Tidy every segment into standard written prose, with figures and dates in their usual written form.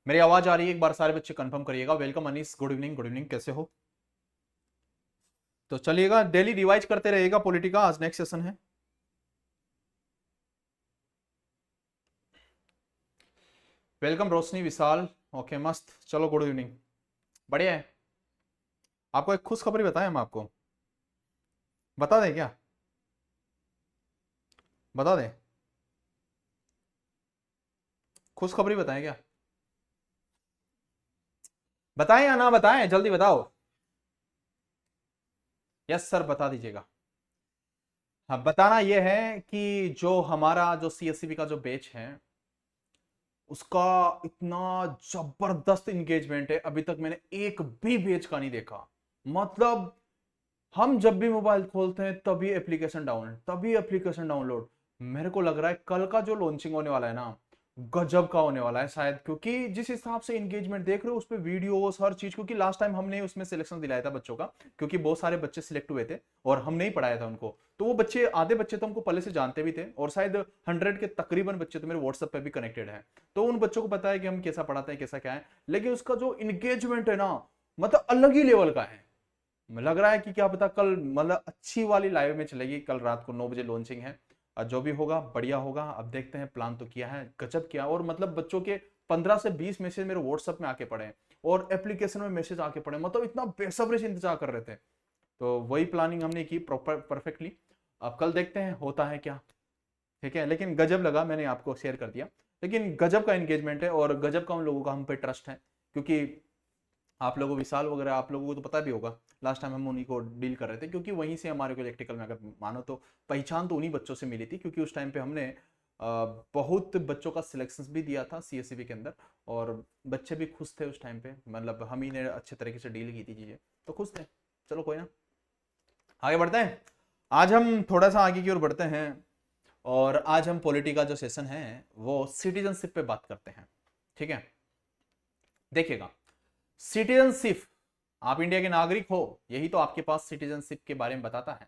मेरी आवाज आ रही है? एक बार सारे बच्चे कंफर्म करिएगा। Welcome Anis, good evening, good evening, कैसे हो? तो चलिएगा, डेली रिवाइज करते रहिएगा पॉलिटी का। आज नेक्स्ट सेशन है। वेलकम रोशनी, विशाल। ओके, मस्त। चलो, गुड इवनिंग। बढ़िया है। आपको एक खुशखबरी बताएं हम आपको? बता दें क्या? बता दें? खुशखबरी बताएं क्या? बताएं या ना बताएं? जल्दी बताओ। यस सर, बता दीजिएगा। हाँ, बताना यह है कि जो हमारा जो सीएससीबी का जो बैच है, उसका इतना जबरदस्त इंगेजमेंट है। अभी तक मैंने एक भी बैच का नहीं देखा। मतलब हम जब भी मोबाइल खोलते हैं तभी एप्लीकेशन डाउनलोड। मेरे को लग रहा है कल का जो लॉन्चिंग होने वाला है ना, गजब का होने वाला है शायद, क्योंकि जिस हिसाब से एंगेजमेंट देख रहे हो उस पे, वीडियोस हर चीज। क्योंकि लास्ट टाइम हमने उसमें सिलेक्शन दिलाया था बच्चों का, क्योंकि बहुत सारे बच्चे सिलेक्ट हुए थे और हमने ही पढ़ाया था उनको। तो वो बच्चे, आधे बच्चे तो हमको पहले से जानते भी थे, और शायद 100 के तकरीबन बच्चे तो मेरे व्हाट्सएप पे भी कनेक्टेड हैं। तो उन बच्चों को पता है कि हम कैसा पढ़ाते हैं, कैसा क्या है। लेकिन उसका जो इंगेजमेंट है ना, मतलब अलग ही लेवल का है। लग रहा है कि क्या पता कल मतलब अच्छी वाली लाइव में चलेगी। कल रात को 9 बजे लॉन्चिंग है। और जो भी होगा बढ़िया होगा। अब देखते हैं, प्लान तो किया है, गजब किया। और मतलब बच्चों के 15 से 20 मैसेज मेरे व्हाट्सएप में आके पड़े हैं, और एप्लीकेशन में मैसेज आके पड़े, मतलब इतना बेसब्री से इंतजार कर रहे थे। तो वही प्लानिंग हमने की प्रॉपर परफेक्टली। अब कल देखते हैं होता है क्या। ठीक है, लेकिन गजब लगा, मैंने आपको शेयर कर दिया। लेकिन गजब का एंगेजमेंट है, और गजब का उन लोगों का हम पे ट्रस्ट है। क्योंकि आप लोगों, विशाल वगैरह, आप लोगों को तो पता भी होगा। लास्ट टाइम हम उन्हीं को डील कर रहे थे, क्योंकि वहीं से हमारे को इलेक्ट्रिकल में, अगर मानो तो पहचान तो उन्हीं बच्चों से मिली थी। क्योंकि उस टाइम पे हमने बहुत बच्चों का सिलेक्शंस भी दिया था सीएससीबी के अंदर, और बच्चे भी खुश थे उस टाइम पे। मतलब हम ही ने अच्छे तरीके से डील की थी चीजें, तो खुश थे। चलो कोई ना, आगे बढ़ते हैं। आज हम थोड़ा सा आगे की ओर बढ़ते हैं, और आज हम पॉलिटी का जो सेशन है वो सिटीजनशिप पे बात करते हैं। ठीक है, देखिएगा, सिटीजनशिप, आप इंडिया के नागरिक हो, यही तो आपके पास सिटीजनशिप के बारे में बताता है।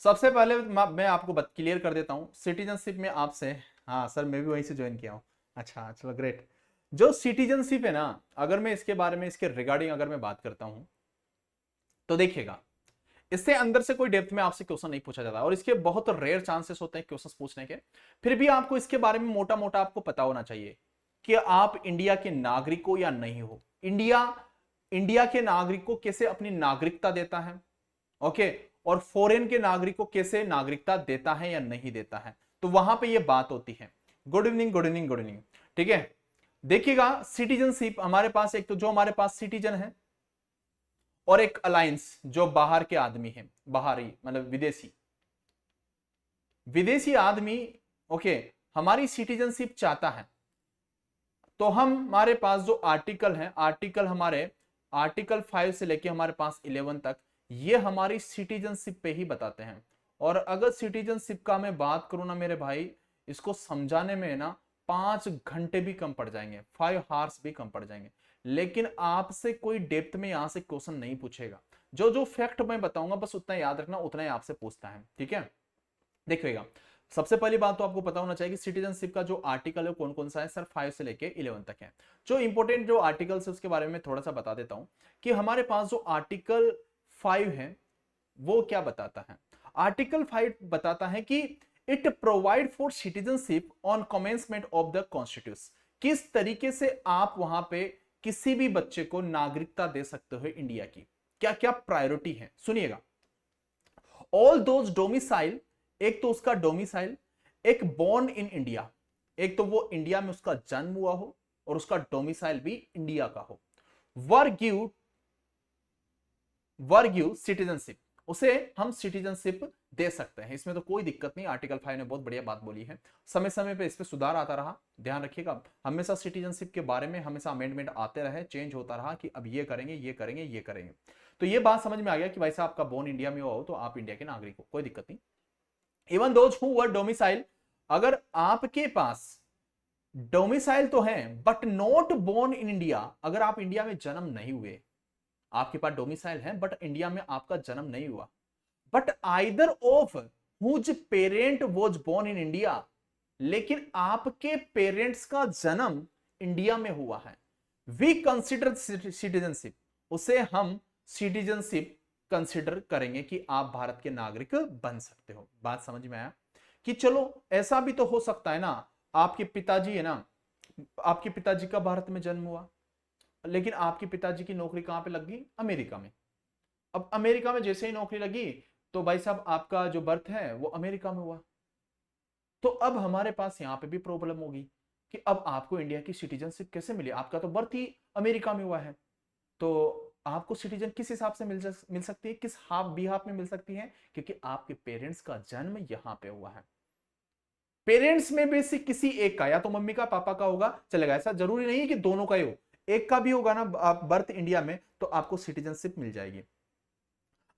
सबसे पहले मैं आपको क्लियर कर देता हूं सिटीजनशिप में आपसे। हाँ सर, मैं भी वहीं से ज्वाइन किया हूं। अच्छा, चलो ग्रेट। जो सिटीजनशिप है ना, अगर मैं इसके बारे में, इसके रिगार्डिंग अगर मैं बात करता हूं, तो देखिएगा, इससे अंदर से कोई डेप्थ में आपसे क्वेश्चन नहीं पूछा जाता, और इसके बहुत रेयर चांसेस होते हैं क्वेश्चन पूछने के। फिर भी आपको इसके बारे में मोटा मोटा आपको पता होना चाहिए कि आप इंडिया के नागरिक हो या नहीं हो। इंडिया इंडिया के नागरिक को कैसे अपनी नागरिकता देता है, ओके, और फॉरेन के नागरिक को कैसे नागरिकता देता है या नहीं देता है, तो वहां पे ये बात होती है। Good evening, good evening, good evening. ठीक है, देखिएगा, सिटीजनशिप हमारे पास, एक तो जो हमारे पास सिटीजन है, और एक अलायंस जो बाहर के आदमी है, बाहरी मतलब विदेशी, विदेशी आदमी, ओके, हमारी सिटीजनशिप चाहता है। तो हम, हमारे पास जो आर्टिकल है, आर्टिकल हमारे, आर्टिकल 5 से लेके हमारे पास 11 तक, ये हमारी सिटीजनशिप पे ही बताते हैं। और अगर सिटीजनशिप का मैं बात करूं ना मेरे भाई, इसको समझाने में ना 5 घंटे भी कम पड़ जाएंगे, 5 आवर्स भी कम पड़ जाएंगे। लेकिन आपसे कोई डेप्थ में यहां से क्वेश्चन नहीं पूछेगा। जो जो फैक्ट मैं बताऊंगा बस उतना याद रखना, उतना ही आपसे पूछता है। ठीक है, देखिएगा, सबसे पहली बात तो आपको पता होना चाहिए कि सिटीजनशिप का जो आर्टिकल है कौन कौन सा है सर, 5 से लेके 11 तक है। जो इंपॉर्टेंट जो आर्टिकल्स है उसके बारे में थोड़ा सा बता देता हूं, कि हमारे पास जो आर्टिकल 5 है वो क्या बताता है। आर्टिकल 5 बताता है कि it provide for citizenship on commencement of the constitution. किस तरीके से आप वहां पे किसी भी बच्चे को नागरिकता दे सकते हो इंडिया की, क्या क्या प्रायोरिटी है, सुनिएगा। ऑल दोज डोमिसाइल, एक तो उसका डोमिसाइल, एक बोर्न इन इंडिया, एक तो वो इंडिया में उसका जन्म हुआ हो और उसका डोमिसाइल भी इंडिया का हो, वर गिव, वर गिव सिटीजनशिप, उसे हम सिटीजनशिप दे सकते हैं। इसमें तो कोई दिक्कत नहीं, आर्टिकल 5 ने बहुत बढ़िया बात बोली है। समय समय पे इस पे सुधार आता रहा, ध्यान रखिएगा। हमेशा सिटीजनशिप के बारे में हमेशा अमेंडमेंट आते रहे, चेंज होता रहा कि अब ये करेंगे, ये करेंगे, ये करेंगे। तो ये बात समझ में आ गया कि भाई साहब आपका बोर्न इंडिया में हुआ हो तो आप इंडिया के नागरिक हो, कोई दिक्कत नहीं। Even those who were domicile, अगर आपके पास डोमिसाइल तो है but not born in India, अगर आप इंडिया में जन्म नहीं हुए, आपके पास डोमिसाइल है बट इंडिया में आपका जन्म नहीं हुआ, but either of whose parent was born in India, लेकिन आपके पेरेंट्स का जन्म इंडिया में हुआ है, वी कंसिडर सिटीजनशिप, उसे हम सिटीजनशिप कंसिडर करेंगे कि आप भारत के नागरिक बन सकते हो। बात समझ में आया कि चलो ऐसा भी तो हो सकता है ना, आपके पिताजी है ना, आपके पिताजी का भारत में जन्म हुआ, लेकिन आपके पिताजी की नौकरी कहां पे लग गई? अमेरिका में। अब अमेरिका में जैसे ही नौकरी लगी तो भाई साहब आपका जो बर्थ है वो अमेरिका में हुआ, तो अब हमारे पास यहां पे भी प्रॉब्लम होगी कि अब आपको इंडिया की सिटीजनशिप कैसे मिली? आपका तो बर्थ ही अमेरिका में हुआ है, तो आपको सिटीजन किस हिसाब से मिल सकती है, किस बिहाफ में मिल सकती है? क्योंकि आपके पेरेंट्स का जन्म यहां पे हुआ है। पेरेंट्स में भी से किसी एक का, या तो मम्मी का पापा का होगा चलेगा, ऐसा जरूरी नहीं है कि दोनों का ही हो, एक का भी होगा ना आप बर्थ इंडिया में, तो आपको सिटीजनशिप मिल जाएगी।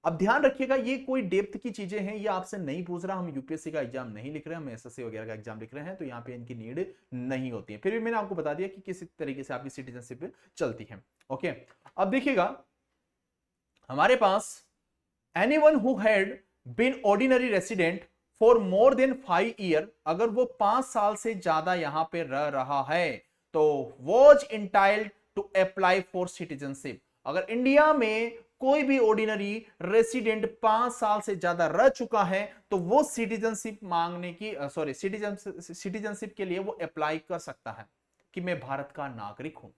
अब ध्यान रखिएगा ये कोई डेप्थ की चीजें हैं, ये आपसे नहीं पूछ रहा, हम यूपीएससी का एग्जाम नहीं लिख रहे हैं, हम एसएससी वगैरह का एग्जाम लिख रहे हैं, तो यहाँ पे इनकी नीड नहीं होती है। फिर भी मैंने आपको बता दिया कि किस तरीके से आपकी सिटीजनशिप चलती है। ओके, अब देखिएगा हमारे पास anyone who had been ordinary resident for more than 5 year, अगर वो 5 साल से ज्यादा यहां पे रह रहा है तो was entitled to apply for citizenship. अगर इंडिया में कोई भी ऑर्डिनरी रेसिडेंट 5 साल से ज्यादा रह चुका है तो वो सिटीजनशिप मांगने की सिटीजनशिप के लिए वो अप्लाई कर सकता है कि मैं भारत का नागरिक हूं।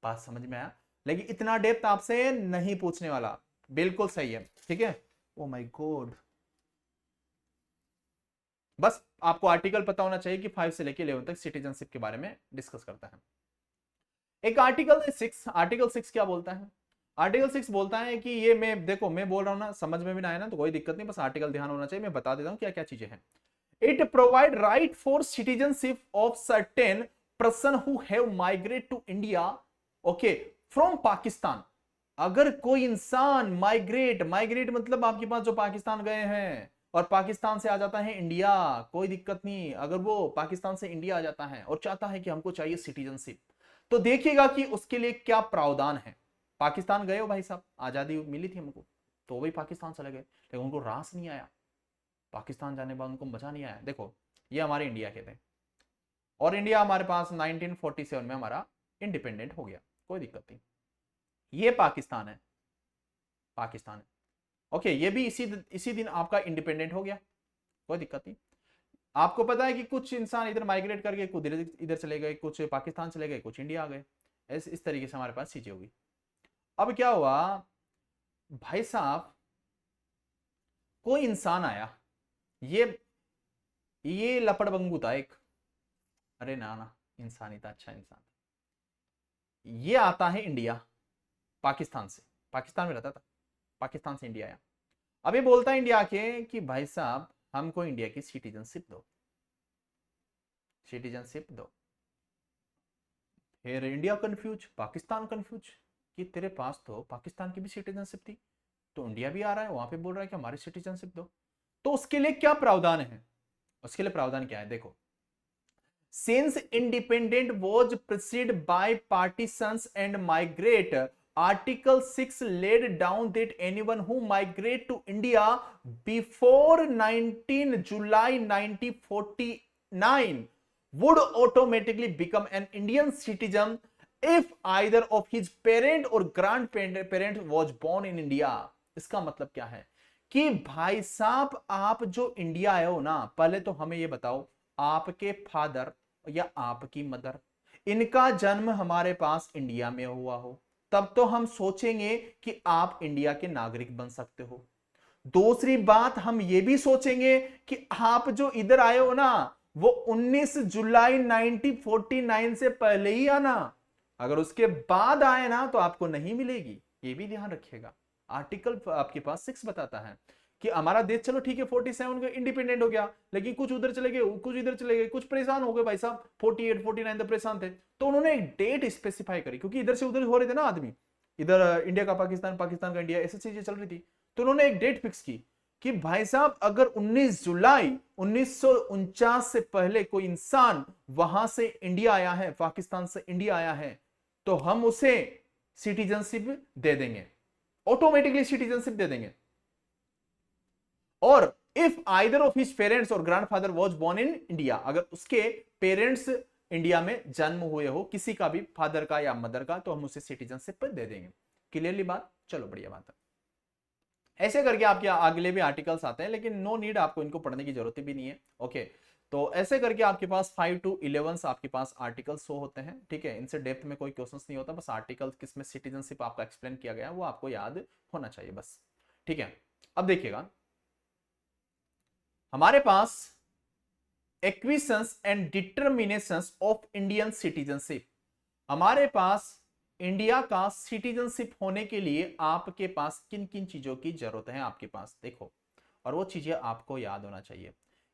बात समझ में आया? लेकिन इतना डेप्थ आपसे नहीं पूछने वाला, बिल्कुल सही है, ठीक है। ओ माय गॉड, बस आपको आर्टिकल पता होना चाहिए कि 5 से लेकर 11 तक सिटीजनशिप के बारे में डिस्कस करता है। एक आर्टिकल 6 क्या बोलता है? आर्टिकल 6 बोलता है कि ये मैं देखो मैं बोल रहा हूं ना, समझ में भी ना आए ना तो कोई दिक्कत नहीं, बस आर्टिकल ध्यान होना चाहिए, मैं बता देता हूं क्या क्या चीजें हैं। It provide right for citizenship of certain person who have migrate to India, okay, from Pakistan. अगर कोई इंसान माइग्रेट मतलब आपके पास जो पाकिस्तान गए हैं और पाकिस्तान से आ जाता है इंडिया, कोई दिक्कत नहीं, अगर वो पाकिस्तान से इंडिया आ जाता है और चाहता है कि हमको चाहिए सिटीजनशिप, तो देखिएगा कि उसके लिए क्या प्रावधान है। पाकिस्तान गए हो भाई साहब, आजादी मिली थी हमको, तो वही पाकिस्तान चले गए, लेकिन उनको रास नहीं आया, पाकिस्तान जाने के बाद उनको मजा नहीं आया। देखो ये हमारे इंडिया के थे और इंडिया हमारे पास 1947 में हमारा इंडिपेंडेंट हो गया, कोई दिक्कत नहीं। ये पाकिस्तान है, पाकिस्तान है, ओके, ये भी इसी दिन आपका इंडिपेंडेंट हो गया, कोई दिक्कत नहीं। आपको पता है कि कुछ इंसान इधर माइग्रेट करके कुछ इधर चले गए, कुछ पाकिस्तान चले गए, कुछ इंडिया आ गए, इस तरीके से हमारे पास चीजें होगी। अब क्या हुआ भाई साहब, कोई इंसान आया, ये लपड़बंगू था एक, अरे ना ना, इंसान ही था, अच्छा इंसान, ये आता है इंडिया पाकिस्तान से, पाकिस्तान में रहता था, पाकिस्तान से इंडिया आया। अब ये बोलता है इंडिया के कि भाई साहब हमको इंडिया की सिटीजनशिप दो, सिटीजनशिप दो। फिर इंडिया कंफ्यूज, पाकिस्तान कंफ्यूज कि तेरे पास तो पाकिस्तान की भी सिटीजनशिप थी, तो इंडिया भी आ रहा है वहां पे बोल रहा है कि हमारी सिटीजनशिप दो। तो उसके लिए क्या प्रावधान है? उसके लिए प्रावधान क्या है देखो, since independent was preceded by partitions and migrate, Article 6 laid down that anyone who migrate to India before 19 July 1949 would automatically become an Indian citizen if either of his parent or grandparent was born in India। इसका मतलब क्या है कि भाई साहब आप जो India आए हो ना, पहले तो हमें ये बताओ आपके फादर या आपकी मदर, इनका जन्म हमारे पास इंडिया में हुआ हो, तब तो हम सोचेंगे कि आप इंडिया के नागरिक बन सकते हो। दूसरी बात हम ये भी सोचेंगे कि आप जो इधर आए हो ना वो 19 जुलाई 1949 से पहले ही आना, अगर उसके बाद आए ना तो आपको नहीं मिलेगी, ये भी ध्यान रखिएगा। आर्टिकल आपके पास 6 बताता है कि हमारा देश चलो ठीक है 47 का इंडिपेंडेंट हो गया, लेकिन कुछ उधर चले गए, कुछ इधर चले गए, कुछ परेशान हो गए भाई साहब, 48 49 तक परेशान थे, तो उन्होंने एक डेट स्पेसिफाई करी, क्योंकि इधर से उधर हो रहे थे ना आदमी, इधर इंडिया का पाकिस्तान, पाकिस्तान का इंडिया, ऐसी चीजें चल रही थी, तो उन्होंने एक डेट फिक्स की कि भाई साहब अगर 19 जुलाई 1949 से पहले कोई इंसान वहां से इंडिया आया है, पाकिस्तान से इंडिया आया है, तो हम उसे सिटीजनशिप दे देंगे, ऑटोमेटिकली सिटीजनशिप दे देंगे। और if either of his parents और grandfather was born in India, अगर उसके पेरेंट्स इंडिया में जन्म हुए हो, किसी का भी, फादर का या मदर का, तो हम उसे सिटीजनशिप दे देंगे। क्लियरली बात, चलो बढ़िया बात है। ऐसे करके आपके अगले भी आर्टिकल्स आते हैं, लेकिन नो नीड, आपको इनको पढ़ने की जरूरत भी नहीं है। ओके, तो ऐसे करके आपके पास 5 to 11 आपके पास आर्टिकल्स शो होते हैं, ठीक है। इनसे डेप्थ में कोई क्वेश्चंस नहीं होता, बस आर्टिकल्स किसमें सिटीजनशिप आपका एक्सप्लेन किया गया है वो आपको याद होना चाहिए बस, ठीक है। अब देखिएगा, हमारे पास एक्विशंस एंड डिटर्मिनेशंस ऑफ इंडियन सिटीजनशिप। हमारे पास इंडिया का सिटीजनशिप होने के लिए आपके पास किन किन चीजों की जरूरत है आपके पास, देखो, और वो चीजें आपको याद होना चाहिए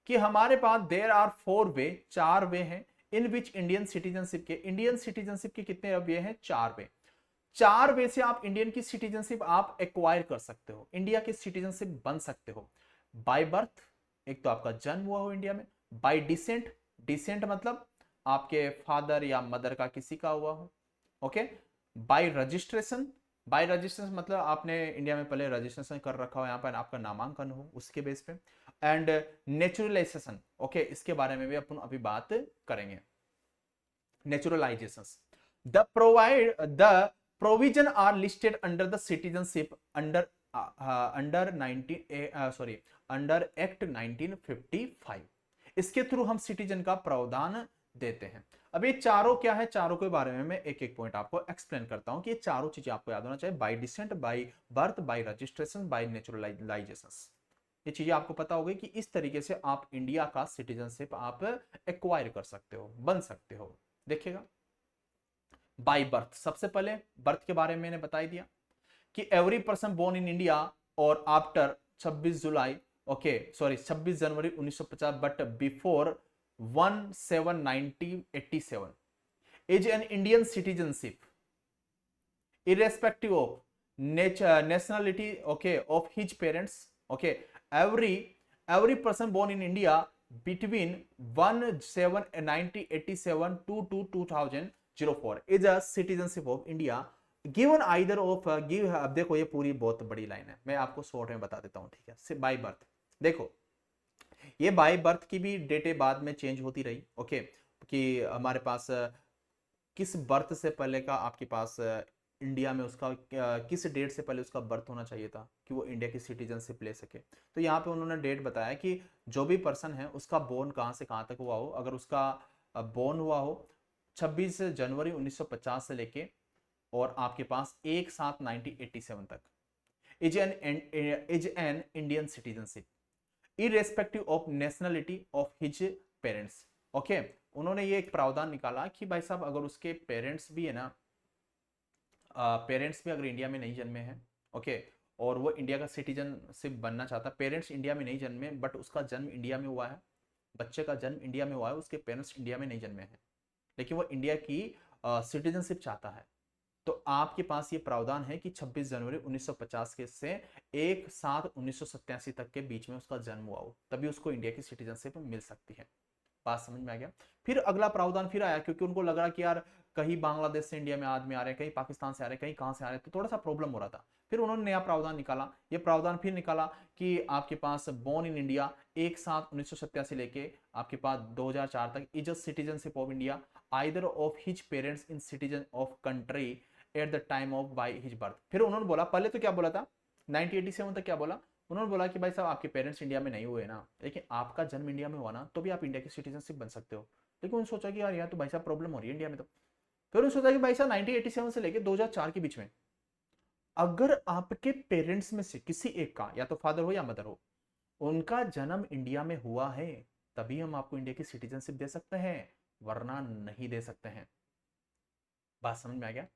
कि हमारे पास देयर आर 4 वे, 4 वे हैं इन विच इंडियन सिटीजनशिप के कितने वे हैं, 4 वे। 4 वे से आप इंडियन की सिटीजनशिप आप एक्वायर कर सकते हो, इंडिया की सिटीजनशिप बन सकते हो। बाय बर्थ, एक तो आपका जन्म हुआ हो इंडिया में। बाय डिसेंट, डिसेंट मतलब आपके फादर या मदर का किसी का हुआ हो। Okay, bye registration, bye registration मतलब आपने इंडिया में पहले रजिस्ट्रेशन कर रखा हो, यहाँ पर आपका नामांकन हो उसके बेस पे। एंड नेचुरलाइजेशन, ओके, इसके बारे में भी अपन अभी बात करेंगे। Naturalisation, the provision are listed under the citizenship under under 19 sorry under act 1955। इसके थ्रू हम सिटीजन का प्रावधान देते हैं। अब ये चारों क्या है, चारों के बारे में मैं एक एक पॉइंट आपको एक्सप्लेन करता हूं कि ये चारों चीजें आपको याद होना चाहिए, bye decent, by birth, by registration, bye naturalisation. ये चीजें आपको पता होगी कि इस तरीके से आप इंडिया का सिटीजनशिप आप एक्वायर कर सकते हो, बन सकते हो। देखिएगा, बाय बर्थ, सबसे पहले बर्थ के बारे में मैंने बता ही दिया कि every person born in India और after 26 July, okay sorry 26 January 1950 but before 1/7/1987 is an Indian citizenship irrespective of nationality, okay, of his parents, okay, every person born in India between 1/7/1987 to 2004 is a citizenship of India given either of give, अब देखो ये पूरी बहुत बड़ी line है, मैं आपको short में बता देता हूँ, ठीक है। बाय बर्थ, देखो ये बाय बर्थ की भी डेटें बाद में चेंज होती रही, ओके, कि हमारे पास किस बर्थ से पहले का आपके पास इंडिया में उसका किस डेट से पहले उसका बर्थ होना चाहिए था कि वो इंडिया की सिटीजनशिप ले सके। तो यहाँ पे उन्होंने डेट बताया कि जो भी पर्सन है उसका बोर्न कहाँ से कहाँ तक हुआ हो, अगर उसका बोर्न हुआ हो 26 जनवरी 1950 से लेके और आपके पास 1/7/1987 तक is an Indian citizenship irrespective of nationality of his parents. Okay, उन्होंने ये एक प्रावधान निकाला कि भाई साहब अगर उसके पेरेंट्स भी है ना, पेरेंट्स भी अगर इंडिया में नहीं जन्मे हैं, ओके, और वो इंडिया का सिटीजनशिप बनना चाहता, पेरेंट्स इंडिया में नहीं जन्मे बट उसका जन्म इंडिया में हुआ है, बच्चे का जन्म इंडिया में हुआ है, उसके पेरेंट्स इंडिया में नहीं जन्मे हैं, लेकिन वो इंडिया की सिटीजनशिप चाहता है, तो आपके पास ये प्रावधान है कि 26 जनवरी 1950 के से 1/7/1987 तक के बीच में उसका जन्म हुआ हो, तभी उसको इंडिया की सिटीजनशिप मिल सकती है। बात समझ में आ गया। फिर अगला प्रावधान फिर आया क्योंकि उनको लग रहा कि यार कहीं बांग्लादेश से इंडिया में आदमी आ रहे हैं, कहीं पाकिस्तान से आ रहे हैं, कहीं कहां से आ रहे हैं, तो थोड़ा सा प्रॉब्लम हो रहा था। फिर उन्होंने नया प्रावधान निकाला, ये प्रावधान फिर निकाला कि आपके पास बोर्न इन इंडिया 1/7/1987 लेके आपके पास 2004 तक is a citizenship of India either of his parents in citizen of country at the time of by his birth. फिर उन्होंने बोला, पहले तो क्या बोला था 1987 तक, क्या बोला उन्होंने बोला कि भाई साहब आपके पेरेंट्स इंडिया में नहीं हुए ना, लेकिन आपका जन्म इंडिया में हुआ ना, तो भी आप इंडिया की सिटीजनशिप बन सकते हो। लेकिन उन्होंने सोचा कि यार यहाँ तो भाई साहब प्रॉब्लम हो रही है इंडिया में, तो फिर उन्होंने सोचा कि भाई साहब 1987 से लेकर 2004 के बीच में अगर आपके पेरेंट्स में से किसी एक का, या तो फादर हो या मदर हो, उनका जन्म इंडिया में हुआ है, तभी हम आपको इंडिया की सिटीजनशिप दे सकते हैं, वरना नहीं दे सकते हैं। बात समझ में आ गया।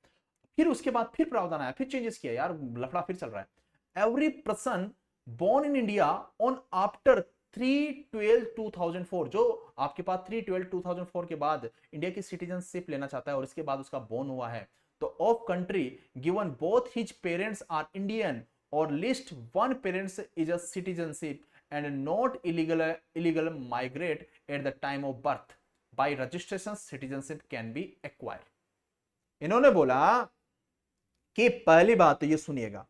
फिर उसके बाद फिर प्रावधान आया, फिर चेंजेस किया, यार लफड़ा फिर चल रहा है। Every person born in India on after 3/12/2004, जो आपके पास 3/12/2004 के बाद इंडिया की सिटीजनशिप लेना चाहता है और इसके बाद उसका बोर्न हुआ है, तो of country given both his parents are Indian और list one parents is a citizenship and not illegal migrate at the time of birth by registration citizenship can be acquire. इन्होंने बोला कि पहली बात तो ये सुनिएगा,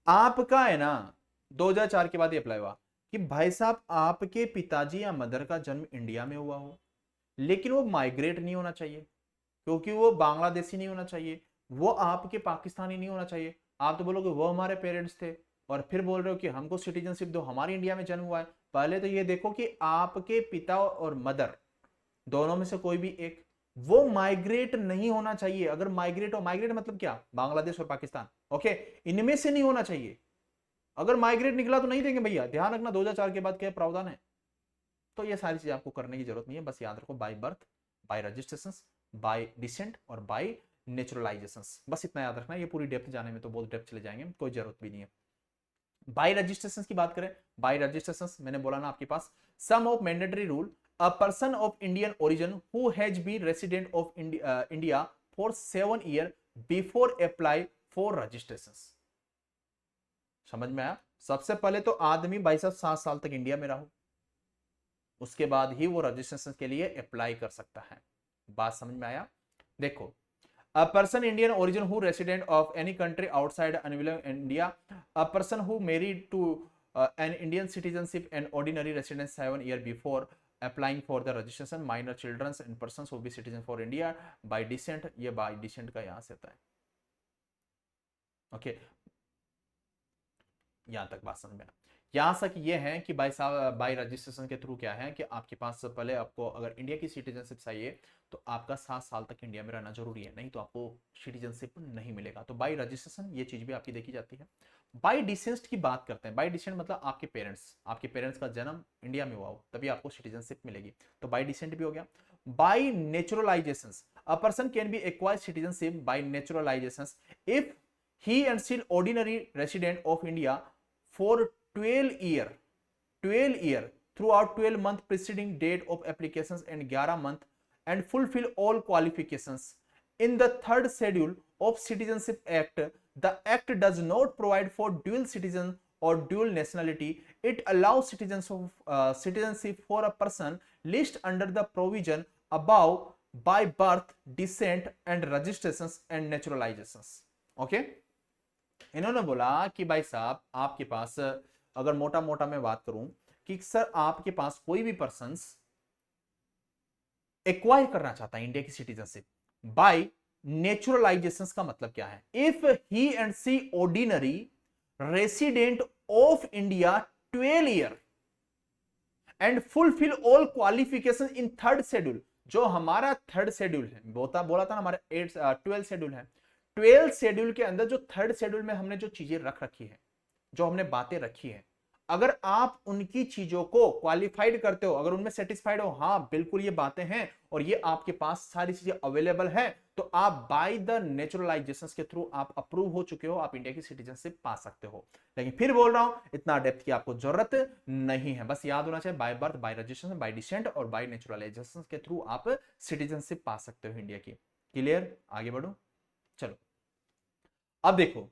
आपका है ना 2004 के बाद ये अप्लाई हुआ कि भाई साहब आपके पिताजी या मदर का जन्म इंडिया में हुआ हो, लेकिन वो माइग्रेट नहीं होना चाहिए, क्योंकि वो बांग्लादेशी नहीं होना चाहिए, वो आपके पाकिस्तानी नहीं होना चाहिए। आप तो बोलोगे वो हमारे पेरेंट्स थे, और फिर बोल रहे हो कि हमको सिटीजनशिप दो, हमारी इंडिया में जन्म हुआ है। पहले तो ये देखो कि आपके पिता और मदर दोनों में से कोई भी एक, वो माइग्रेट नहीं होना चाहिए। अगर माइग्रेट हो, माइग्रेट मतलब क्या, बांग्लादेश और पाकिस्तान, ओके, इनमें से नहीं होना चाहिए। अगर माइग्रेट निकला तो नहीं देंगे भैया, ध्यान रखना 2004 के बाद क्या प्रावधान है। तो ये सारी चीजें आपको करने की जरूरत नहीं है, बस याद रखो by birth, by registration, bye decent और बाय नेचुरलाइजेशन, बस इतना याद रखना। ये पूरी डेप्थ जाने में तो बहुत डेप्थ चले जाएंगे, कोई जरूरत भी नहीं है। बाय रजिस्ट्रेशन की बात करें, बाय रजिस्ट्रेशन मैंने बोला ना आपके पास, some of mandatory rule, a person of Indian origin who has been resident of India for 7 year before apply for registration. समझ में आया? सबसे पहले तो आदमी भाई साहब 7 साल तक इंडिया में रहो, उसके बाद ही वो रजिस्ट्रेशन के लिए अप्लाई कर सकता है। बात समझ में आया? देखो, a person Indian origin who resident of any country outside India, a person who married to an Indian citizenship and ordinary residence 7 year before applying for the registration, minor children and persons who be citizen for India by descent, ये by descent का यहां से आता है, okay. यहां तक बात समझ में आया? यहां तक ये है कि भाई साहब बाई रजिस्ट्रेशन के थ्रू क्या है कि आपके पास पहले आपको अगर इंडिया की सिटीजनशिप चाहिए तो आपका 7 साल तक इंडिया में रहना जरूरी है, नहीं तो आपको सिटीजनशिप नहीं मिलेगा। तो बाई रजिस्ट्रेशन ये चीज भी आपकी देखी जाती है। बाई डिसेंट की बात करते हैं, बाई डिसेंट मतलब आपके पेरेंट्स का जन्म इंडिया में हुआ हो तभी आपको सिटीजनशिप मिलेगी, तो बाई डिसेंट भी हो गया। By naturalisation, a person can be acquire citizenship by naturalisation if he and still ordinary resident of India for 12 year throughout 12 month preceding date of applications and 11 month and fulfill all qualifications in the third schedule of Citizenship Act. The act does not provide for dual citizen or dual nationality. It allows citizenship for a person listed under the provision above by birth, descent and registrations and naturalizations. Okay? इन्होंने बोला कि भाई साहब आपके पास अगर मोटा मोटा मैं बात करूं कि सर आपके पास कोई भी पर्सन एक्वायर करना चाहता है इंडिया की सिटीजनशिप बाय नेचुरलाइजेशन, का मतलब क्या है, if he and see ordinary resident of India 12 year and fulfil all qualification in third schedule. जो हमारा थर्ड शेड्यूल है, बोला था ना हमारा 12 शेड्यूल है, 12 शेड्यूल के अंदर जो थर्ड शेड्यूल में हमने जो चीजें रख रखी है, जो हमने बातें रखी है, अगर आप उनकी चीजों को क्वालिफाइड करते हो, अगर उनमें सेटिस्फाइड हो, हाँ बिल्कुल ये बातें हैं और ये आपके पास सारी चीजें अवेलेबल है, तो आप बाय द नेचुरलाइजेशन के थ्रू आप अप्रूव हो चुके हो, आप इंडिया की सिटीजनशिप पा सकते हो। लेकिन फिर बोल रहा हूं इतना डेप्थ की आपको जरूरत नहीं है, बस याद होना चाहिए by birth, by registration, bye decent और बाय नेचुरलाइजेशन के थ्रू आप सिटीजनशिप पा सकते हो इंडिया की। क्लियर? आगे बढ़ो, चलो अब देखो,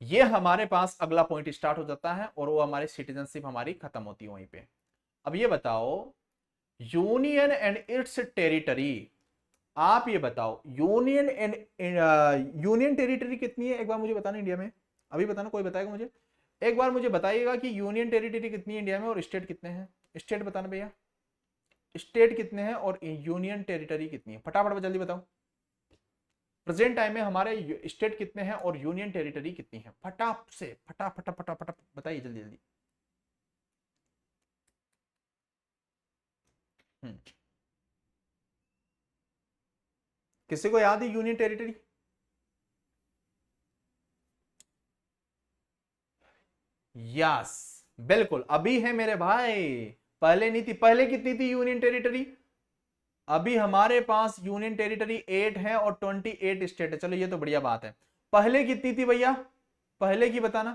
ये हमारे पास अगला पॉइंट स्टार्ट हो जाता है और वो हमारी सिटीजनशिप हमारी खत्म होती है वहीं पे। अब ये बताओ यूनियन एंड इट्स टेरिटरी, आप ये बताओ यूनियन टेरिटरी कितनी है, एक बार मुझे बताना इंडिया में, अभी बताना, कोई बताएगा मुझे, एक बार मुझे बताइएगा कि यूनियन टेरिटरी कितनी है इंडिया में और स्टेट कितने हैं। स्टेट बताना भैया, स्टेट कितने हैं और यूनियन टेरिटरी कितनी है, फटाफट जल्दी बताओ। प्रेजेंट टाइम में हमारे स्टेट कितने हैं और यूनियन टेरिटरी कितनी है, फटाफट से फटाफट फटाफट बताइए जल्दी जल्दी। किसी को याद है यूनियन टेरिटरी? यस, बिल्कुल अभी है मेरे भाई, पहले नहीं थी। पहले कितनी थी यूनियन टेरिटरी? अभी हमारे पास यूनियन टेरिटरी 8 है और 28 स्टेट है। चलो ये तो बढ़िया बात है। पहले कितनी थी भैया, पहले की बताना,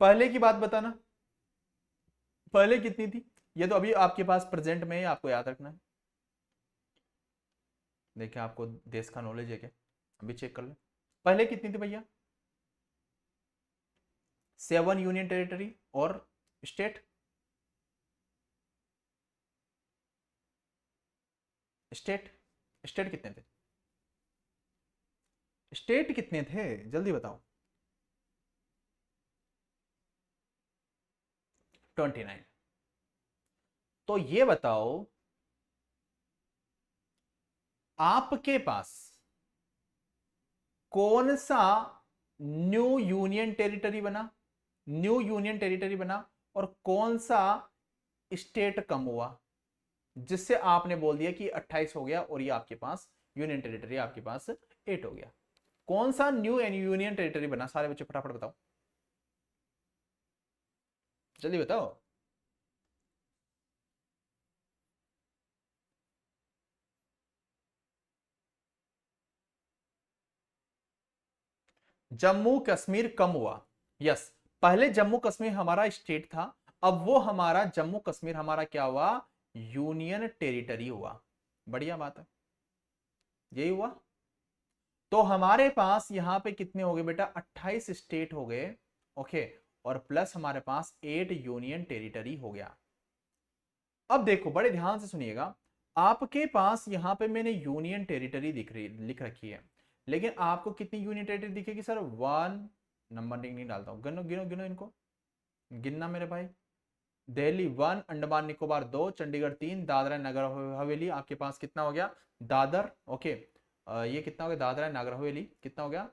पहले की बात बताना, पहले कितनी थी? ये तो अभी आपके पास प्रेजेंट में है, आपको याद रखना है। देखिए आपको देश का नॉलेज है क्या, अभी चेक कर लो, पहले कितनी थी भैया? 7 यूनियन टेरिटरी और स्टेट, स्टेट स्टेट कितने थे? स्टेट कितने थे जल्दी बताओ। 29। तो ये बताओ आपके पास कौन सा न्यू यूनियन टेरिटरी बना, न्यू यूनियन टेरिटरी बना, और कौन सा स्टेट कम हुआ, जिससे आपने बोल दिया कि 28 हो गया और ये आपके पास यूनियन टेरिटरी आपके पास 8 हो गया। कौन सा न्यू यूनियन टेरिटरी बना? सारे बच्चे फटाफट बताओ, जल्दी बताओ। जम्मू कश्मीर कम हुआ, यस। पहले जम्मू कश्मीर हमारा स्टेट था, अब वो हमारा जम्मू कश्मीर हमारा क्या हुआ? यूनियन टेरिटरी हुआ। बढ़िया बात है, यही हुआ। तो हमारे पास यहां पे कितने हो गए बेटा? 28 स्टेट हो गए, ओके, और प्लस हमारे पास 8 यूनियन टेरिटरी हो गया। अब देखो बड़े ध्यान से सुनिएगा, आपके पास यहां पे मैंने यूनियन टेरिटरी लिख रखी है, लेकिन आपको कितनी यूनियन टेरिटरी दिखेगी सर? 1, नंबर नहीं डालता हूं, गिनो गिनो गिनो इनको, गिनना मेरे भाई। दिल्ली 1, अंडमान निकोबार 2, चंडीगढ़ 3, दादरा नगर हवेली आपके पास कितना हो गया? दादर, ओके, ये कितना हो गया? दादरा नगर हवेली कितना हो गया?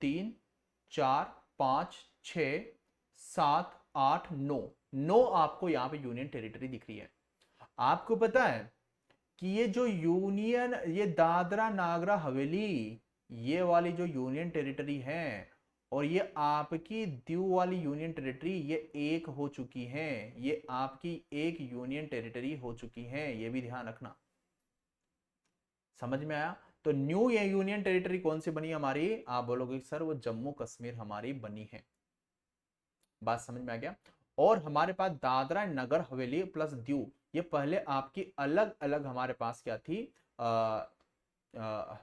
3, 4, 5, 6, 7, 8, 9, 9 आपको यहां पे यूनियन टेरिटरी दिख रही है। आपको पता है कि ये जो यूनियन, ये दादरा नागरा हवेली, ये वाली जो यूनियन टेरिटरी है, और ये आपकी दीव वाली यूनियन टेरिटरी, ये एक हो चुकी है, ये आपकी एक यूनियन टेरिटरी हो चुकी है, ये भी ध्यान रखना। समझ में आया? तो न्यू ये यूनियन टेरिटरी कौन सी बनी हमारी? आप बोलोगे सर वो जम्मू कश्मीर हमारी बनी है। बात समझ में आ गया? और हमारे पास दादरा नगर हवेली प्लस दीव, ये पहले आपकी अलग अलग हमारे पास क्या थी?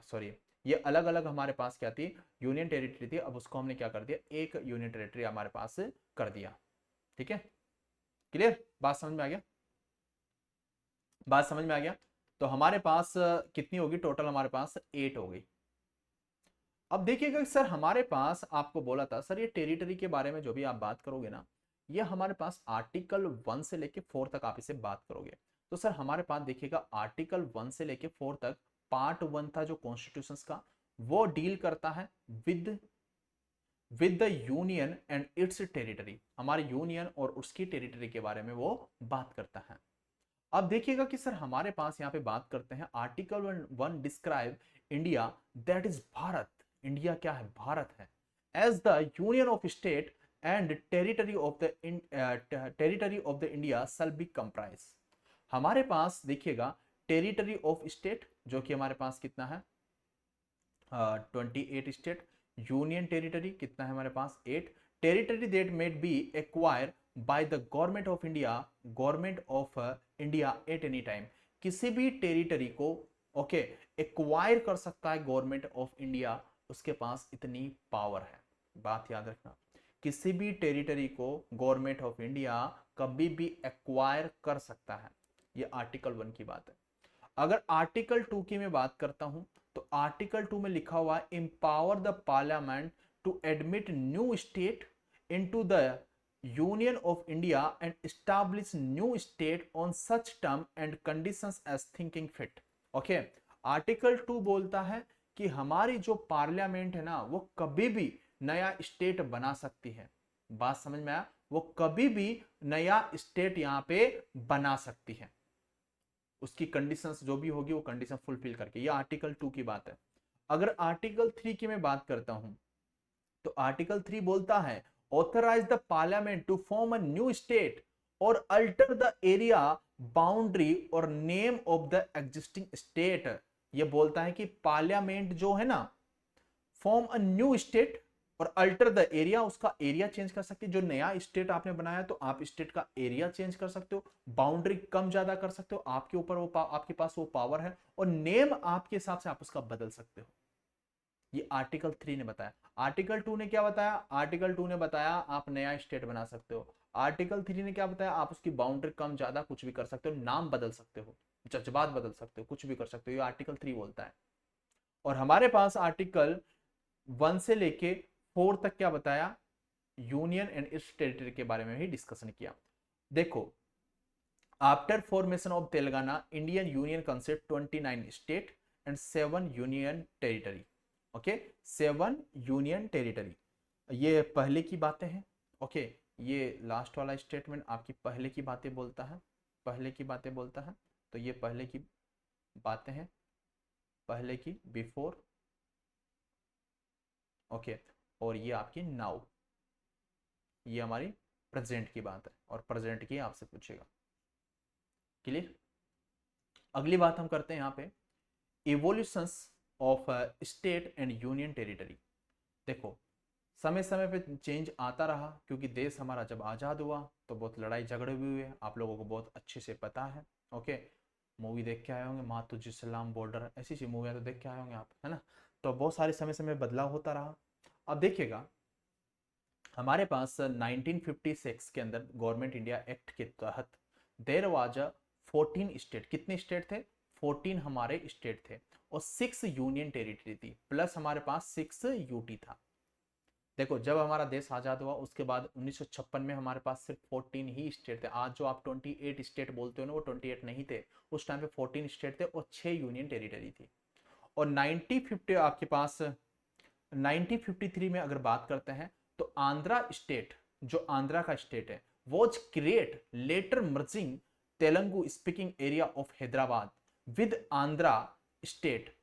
सॉरी, ये अलग अलग हमारे पास क्या थी? यूनियन टेरिटरी थी। अब उसको हमने क्या कर दिया? एक यूनियन टेरिटरी हमारे पास कर दिया। ठीक है, क्लियर? बात समझ में आ गया? बात समझ में आ गया? तो हमारे पास कितनी होगी टोटल? हमारे पास 8 हो गई। अब देखिएगा सर, हमारे पास आपको बोला था सर, ये टेरिटरी के बारे में जो भी आप बात करोगे ना, ये हमारे पास आर्टिकल 1 से लेके 4 तक आप इसे बात करोगे। तो सर हमारे पास देखिएगा आर्टिकल 1 से लेके 4 तक पार्ट 1 था जो कॉन्स्टिट्यूशन का, वो डील करता है with with the union and it's territory, हमारे यूनियन और उसकी टेरिटरी के बारे में वो बात करता है। अब देखिएगा कि सर हमारे पास यहाँ पे बात करते हैं article 1 describe India, that is Bharat. India क्या है? भारत है। As the union of state and territory of the territory of the India shall be comprise. हमारे पास देखिएगा टेरिटरी ऑफ स्टेट जो कि हमारे पास कितना है? 28 स्टेट। यूनियन टेरिटरी कितना है हमारे पास? 8। Territory that made be acquire by the government of India, government of India at any time. किसी भी टेरिटरी को ओके एक्वायर कर सकता है गवर्नमेंट ऑफ इंडिया, उसके पास इतनी पावर है। बात याद रखना, किसी भी टेरिटरी को गवर्नमेंट ऑफ इंडिया कभी भी एक्वायर कर सकता है। ये आर्टिकल 1 की बात है। अगर आर्टिकल 2 की मैं बात करता हूं, तो आर्टिकल 2 में लिखा हुआ है empower the parliament to admit new state into the union of India and establish new state on such term and conditions as thinking fit. Okay, article 2 बोलता है कि हमारी जो पार्लियामेंट है ना, वो कभी भी नया स्टेट बना सकती है। बात समझ में आया? वो कभी भी नया स्टेट यहां पे बना सकती है, उसकी कंडीशंस जो भी होगी वो कंडीशन फुलफिल करके। ये आर्टिकल 2 की बात है। अगर आर्टिकल 3 की मैं बात करता हूं, तो आर्टिकल 3 बोलता है authorise the parliament to form a new state और अल्टर द एरिया बाउंड्री और name of the existing state. ये बोलता है कि पार्लियामेंट जो है ना, फॉर्म अ न्यू स्टेट और अल्टर द एरिया, उसका एरिया चेंज कर सकती है। जो नया स्टेट आपने बनाया तो आप स्टेट का एरिया चेंज कर सकते हो, बाउंड्री कम ज्यादा कर सकते हो, आपके ऊपर वो आपके पास वो पावर है, और नेम आपके हिसाब से आप उसका बदल सकते हो। ये आर्टिकल 3 ने बताया। आर्टिकल 2 ने क्या बताया? आर्टिकल 2 ने बताया आप नया स्टेट बना सकते हो। आर्टिकल 3 ने क्या बताया? आप उसकी बाउंड्री कम ज्यादा कुछ भी कर सकते हो, नाम बदल सकते हो, जज्बात बदल सकते हो, कुछ भी कर सकते हो। ये आर्टिकल 3 बोलता है। और हमारे पास आर्टिकल 1 से लेके 4 तक क्या बताया? यूनियन एंड इट्स टेरिटरी के बारे में ही डिस्कशन किया। देखो, after formation of Telangana Indian union concept 29 state and 7 union territory. Okay, 7 union territory, ये पहले की बातें हैं। ओके, ये लास्ट वाला स्टेटमेंट आपकी पहले की बातें बोलता है, पहले की बातें बोलता है। तो ये पहले की बातें हैं, पहले की, बिफोर। ओके, और ये आपकी नाउ, ये हमारी प्रेजेंट की बात है, और प्रेजेंट की आपसे पूछेगा। क्लियर? अगली बात हम करते हैं यहाँ पे, evolutions of state and union territory. देखो, समय समय पे चेंज आता रहा, क्योंकि देश हमारा जब आज़ाद हुआ तो बहुत लड़ाई झगड़े भी हुए, आप लोगों को बहुत अच्छे से पता है। ओके, मूवी देख के आए होंगे, मातुजी सलाम बॉर्डर, ऐसी सी मूवियाँ तो देख के आए होंगे आप, है ना। तो बहुत सारे समय समय बदलाव होता रहा। अब देखिएगा, हमारे पास 1956 के अंदर गवर्नमेंट इंडिया एक्ट के तहत देर वाज 14 स्टेट, कितने स्टेट थे? 14 हमारे स्टेट थे, और 6 यूनियन टेरिटरी थी, प्लस हमारे पास 6 यूटी था। देखो, जब हमारा देश आजाद हुआ उसके बाद 1956 में हमारे पास सिर्फ 14 ही स्टेट थे। आज जो आप 28 स्टेट बोलते हो ना, वो 28 नहीं थे, उस टाइम पे 14 स्टेट थे और 6 यूनियन टेरिटरी थी। और 1950 आपके पास 1953 में अगर बात करते हैं, तो आंध्रा स्टेट, जो आंध्रा का स्टेट है, was create later merging Telugu speaking area of Hyderabad with Andhra state.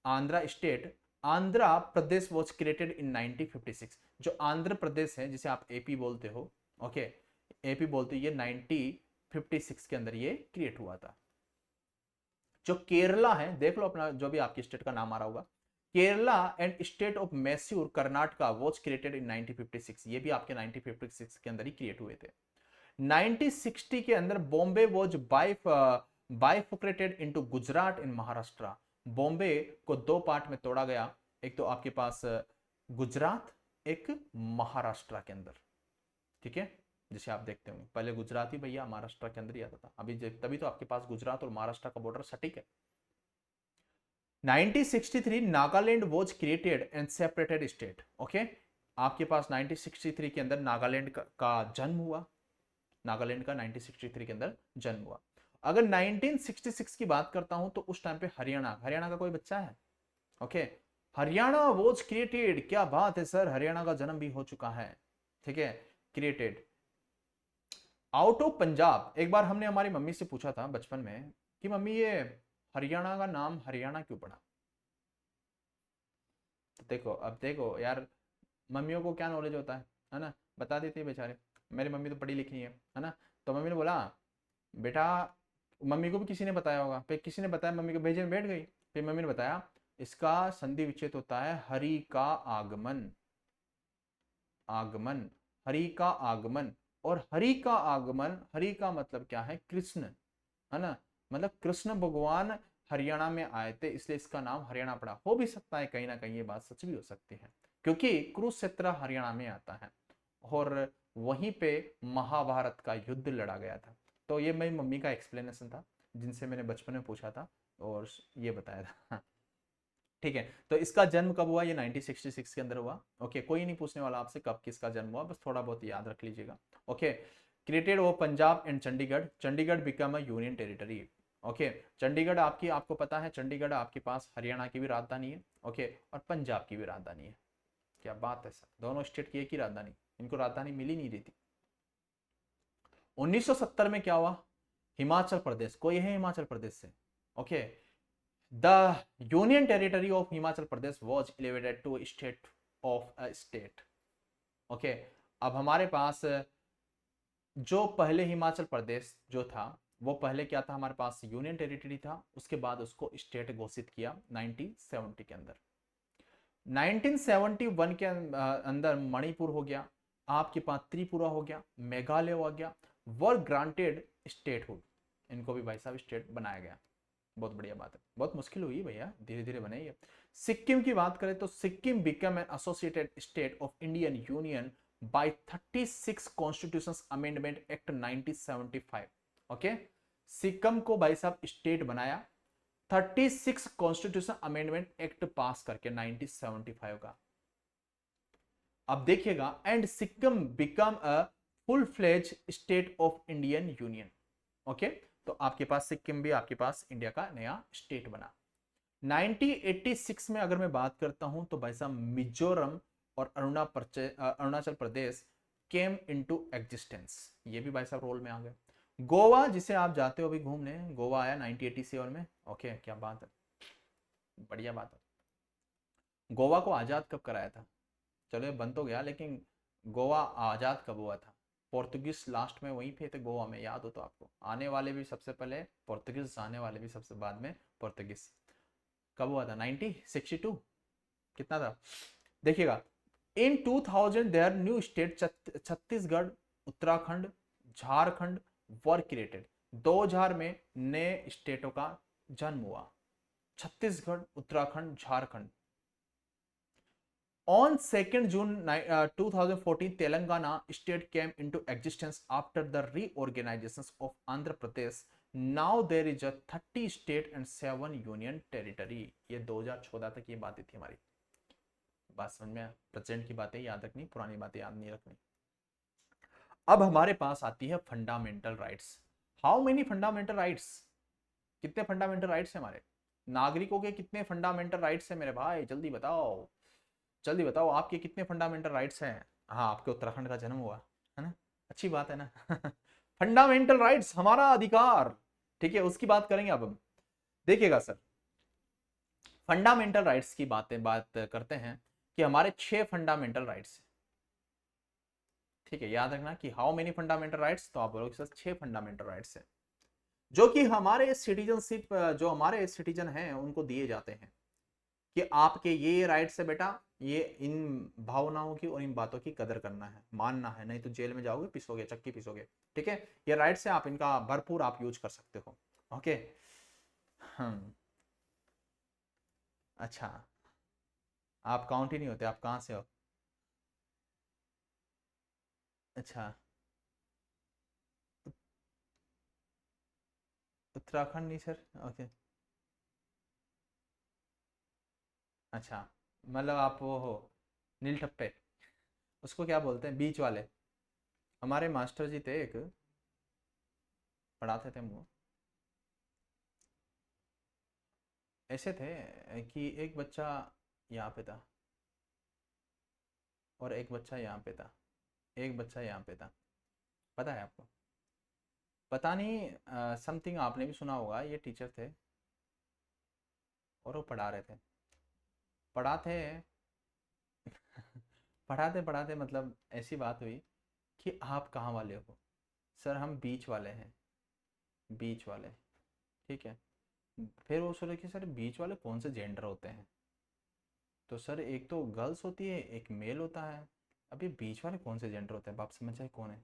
Andhra state, Andhra Pradesh was created in 1956। जो आंध्र प्रदेश है, जिसे आप एपी बोलते हो, ओके, एपी बोलते हो, ये 1956 के अंदर ये क्रिएट हुआ था। जो केरला है, देख लो अपना जो भी आपकी स्टेट का नाम आ रहा होगा, Kerala and state of Mysore Karnataka was created in 1956, ये भी आपके 1956 के अंदर ही क्रिएट हुए थे। 1960 के अंदर बॉम्बे वॉज बाइफोकेटेड इनटू गुजरात इन महाराष्ट्र। बॉम्बे को दो पार्ट में तोड़ा गया, एक तो आपके पास गुजरात, एक महाराष्ट्र के अंदर। ठीक है, जिसे आप देखते होंगे, पहले गुजरात ही भैया महाराष्ट्र के अंदर ही आता था, अभी तभी तो आपके पास गुजरात और महाराष्ट्र का बॉर्डर सटीक है। 1963 Nagaland was created and separated state. Okay, आपके पास 1963 के अंदर नागालैंड का जन्म हुआ, नागालैंड का 1963 के अंदर जन्म हुआ। अगर 1966 की बात करता हूं, तो उस टाइम पे हरियाणा, हरियाणा का कोई बच्चा है? ओके, हरियाणा वॉज क्रिएटेड, क्या बात है सर, हरियाणा का जन्म भी हो चुका है। ठीक है, क्रिएटेड आउट ऑफ पंजाब। एक बार हमने हमारी मम्मी से पूछा था बचपन में कि मम्मी, ये हरियाणा का नाम हरियाणा क्यों पड़ा? तो देखो, अब देखो यार, मम्मियों को क्या नॉलेज होता है ना, बता देती है बेचारे। मेरी मम्मी तो पढ़ी लिखी है ना। तो मम्मी ने बोला, बेटा, मम्मी को भी किसी ने बताया होगा, फिर किसी ने बताया, मम्मी को भेजे में बैठ गई, फिर मम्मी ने बताया, इसका संधि विच्छेद होता है हरि का आगमन, आगमन, हरि का आगमन। और हरि का आगमन, हरि का मतलब क्या है? कृष्ण, है ना, मतलब कृष्ण भगवान हरियाणा में आए थे, इसलिए इसका नाम हरियाणा पड़ा। हो भी सकता है कहीं ना कहीं ये बात सच भी हो सकती है, क्योंकि कुरुक्षेत्र हरियाणा में आता है और वहीं पे महाभारत का युद्ध लड़ा गया था। तो ये मेरी मम्मी का एक्सप्लेनेशन था, जिनसे मैंने बचपन में पूछा था और ये बताया था। ठीक है, तो इसका जन्म कब हुआ? ये 1966 के अंदर हुआ। ओके, कोई नहीं पूछने वाला आपसे कब किसका जन्म हुआ, बस थोड़ा बहुत याद रख लीजिएगा। ओके, क्रिएटेड वो Punjab and Chandigarh, Chandigarh become a union territory. Okay, Chandigarh आपकी, आपको पता है चंडीगढ़ आपके पास हरियाणा की भी राजधानी है, ओके, और पंजाब की भी राजधानी है। क्या बात है सर, दोनों स्टेट की एक ही राजधानी, इनको राजधानी मिली नहीं रही थी। 1970 में क्या हुआ? हिमाचल प्रदेश, कोई है हिमाचल प्रदेश से? Okay, the union territory of Himachal Pradesh was elevated to state of a state. Okay, अब हमारे पास जो पहले हिमाचल प्रदेश जो था, वो पहले क्या था? हमारे पास यूनियन टेरिटरी था, उसके बाद उसको स्टेट घोषित किया 1970 के अंदर। 1971 के अंदर मणिपुर हो गया, आपके पास त्रिपुरा हो गया, मेघालय हो गया, वर ग्रांटेड स्टेटहुड, इनको भी भाई साहब स्टेट बनाया गया। बहुत बढ़िया बात है, बहुत मुश्किल हुई भैया, धीरे धीरे बने ये। सिक्किम की बात करें तो Sikkim become an associated state of Indian union by 36 constitution amendment act 1975। Okay, Sikkim को भाई साहब स्टेट बनाया 36 कॉन्स्टिट्यूशन अमेंडमेंट एक्ट पास करके 1975 का। अब देखिएगा, and Sikkim become a full fledge state of Indian union. Okay, तो आपके पास सिक्किम भी आपके पास इंडिया का नया स्टेट बना। 1986 में अगर मैं बात करता हूं तो भाई साहब मिजोरम और Arunachal Pradesh came into existence, ये भी भाई साहब रोल में आ गए। गोवा जिसे आप जाते हो अभी घूमने, गोवा आया 1987 में। ओके, क्या बात है, बढ़िया बात है। गोवा को आजाद कब कराया था? चलो ये बंद तो गया, लेकिन गोवा आजाद कब हुआ था? पोर्तुगीज लास्ट में वहीं पे थे गोवा में, याद हो तो आपको। आने वाले भी सबसे पहले पोर्तुगीज, आने वाले भी सबसे बाद में पोर्तुगीज। कब हुआ था? 1962। कितना था देखिएगा। इन 2000 their new state Chhattisgarh, Uttarakhand, Jharkhand were created. 2000 में नए स्टेटों का जन्म हुआ, Chhattisgarh, Uttarakhand, Jharkhand. On 2nd June 2014, Telangana state came into existence after the reorganization of Andhra Pradesh. Now there is a 30 state and 7 union territory. ये 2014 तक ये बातें थी हमारी। बात समझ में? प्रेजेंट की बातें याद रखनी, पुरानी बातें याद नहीं रखनी। अब हमारे पास आती है fundamental rights. How many fundamental rights? कितने फंडामेंटल राइट्स हैं हमारे नागरिकों के? कितने फंडामेंटल राइट्स हैं मेरे भाई? जल्दी बताओ, जल्दी बताओ, आपके कितने फंडामेंटल राइट्स हैं? हाँ, आपके उत्तराखंड का जन्म हुआ है ना, अच्छी बात है ना। फंडामेंटल राइट्स हमारा अधिकार, ठीक है, उसकी बात करेंगे अब हम। देखिएगा सर, फंडामेंटल राइट्स की बात करते हैं कि हमारे 6 फंडामेंटल राइट्स, ठीक है, याद रखना कि हाउ मेनी फंडामेंटल राइट्स, तो आप बोलोगे सर 6 फंडामेंटल राइट्स है, जो कि हमारे सिटीजनशिप, जो हमारे सिटीजन हैं उनको दिए जाते हैं कि आपके ये राइट्स है बेटा, ये इन भावनाओं की और इन बातों की कदर करना है, मानना है, नहीं तो जेल में जाओगे, पिसोगे, चक्की पिसोगे, ठीक है। ये राइट्स है, आप इनका भरपूर आप यूज कर सकते हो। ओके, हम, अच्छा, आप काउंट ही नहीं होते, आप कहाँ से हो? अच्छा, उत्तराखंड नहीं सर? ओके, अच्छा, मतलब आप वो हो नील टप्पे, उसको क्या बोलते हैं, बीच वाले। हमारे मास्टर जी थे एक, पढ़ाते थे हमको, ऐसे थे कि एक बच्चा यहाँ पे था और एक बच्चा यहाँ पे था, एक बच्चा यहाँ पे था, पता है आपको? पता नहीं, समथिंग आपने भी सुना होगा, ये टीचर थे और वो पढ़ा रहे थे, पढ़ाते पढ़ाते पढ़ाते मतलब ऐसी बात हुई कि आप कहाँ वाले हो? सर हम बीच वाले हैं, बीच वाले, ठीक है। फिर वो सोचे कि सर बीच वाले कौन से जेंडर होते हैं? तो सर एक तो गर्ल्स होती है, एक मेल होता है, अब ये बीच वाले कौन से जेंडर होते हैं, आप समझ जाए कौन है?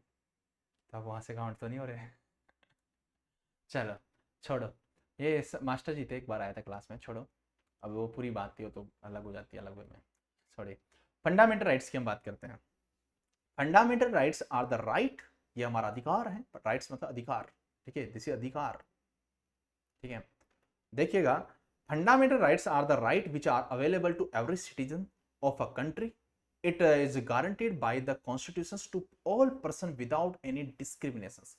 तो आप वहाँ से काउंट तो नहीं हो रहे? चलो छोड़ो, ये मास्टर जी थे, एक बार आया था क्लास में, छोड़ो, अब वो पूरी बात थी, वो तो अलग हो जाती है, अलग वे में, सॉरी। फंडामेंटल राइट्स की हम बात करते हैं। Fundamental rights are the right, ये हमारा अधिकार है, राइट्स मतलब अधिकार, ठीक है, दिस अधिकार, ठीक है। देखिएगा, fundamental rights are the right which are available to every citizen of a country. It is guaranteed by the constitution to all person without any discrimination.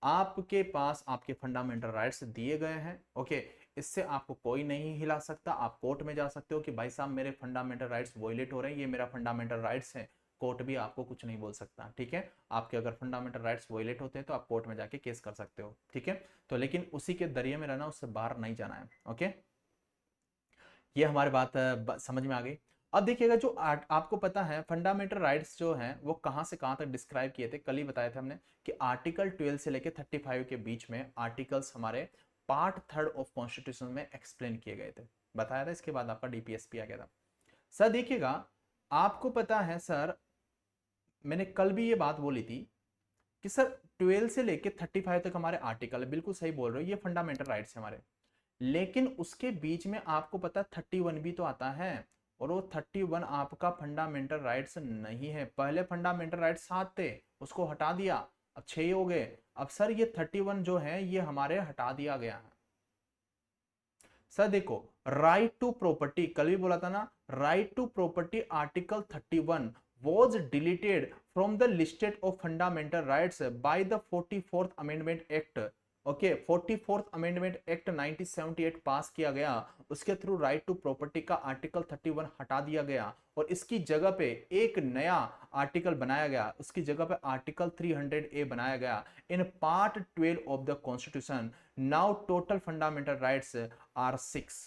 आपके पास आपके फंडामेंटल राइट्स दिए गए हैं, ओके, इससे आपको कोई नहीं हिला सकता। आप कोर्ट में जा सकते हो कि भाई साहब मेरे फंडामेंटल राइट्स वॉयलेट हो रहे हैं, ये मेरा फंडामेंटल राइट्स है, कोर्ट भी आपको कुछ नहीं बोल सकता, ठीक है। आपके अगर फंडामेंटल राइट्स वॉयलेट होते हैं तो आप कोर्ट में जाके केस कर सकते हो, ठीक है। तो लेकिन उसी के दरिये में रहना, उससे बाहर नहीं जाना है, ओके। ये हमारी बात समझ में आ गई। अब देखिएगा, जो आपको पता है फंडामेंटल राइट्स जो हैं वो कहाँ से कहाँ तक डिस्क्राइब किए थे, कल ही बताया था हमने कि आर्टिकल 12 से लेके 35 के बीच में आर्टिकल्स हमारे पार्ट 3 ऑफ कॉन्स्टिट्यूशन में एक्सप्लेन किए गए थे, बताया था। इसके बाद आपका डीपीएसपी आ गया था। सर देखिएगा, आपको पता है सर, मैंने कल भी ये बात बोली थी कि सर 12 से लेके 35 तक हमारे आर्टिकल है, बिल्कुल सही बोल रहे हो, ये फंडामेंटल राइट्स है हमारे। लेकिन उसके बीच में आपको पता 31 भी तो आता है, और वो 31 आपका फंडामेंटल राइट्स नहीं है। पहले फंडामेंटल राइट्स 7 थे, उसको हटा दिया, अब 6 हो गए। अब सर ये 31 जो है ये हमारे हटा दिया गया है। सर देखो, राइट टू प्रॉपर्टी, कल भी बोला था ना, right to property article 31 was deleted from the listed of fundamental rights by the 44th Amendment Act okay, 44th amendment act 1978 पास किया गया, उसके थ्रू राइट टू प्रॉपर्टी का आर्टिकल 31 हटा दिया गया और इसकी जगह पे एक नया आर्टिकल बनाया गया, उसकी जगह पे आर्टिकल 300A बनाया गया। In part 12 of the constitution now total fundamental rights are 6।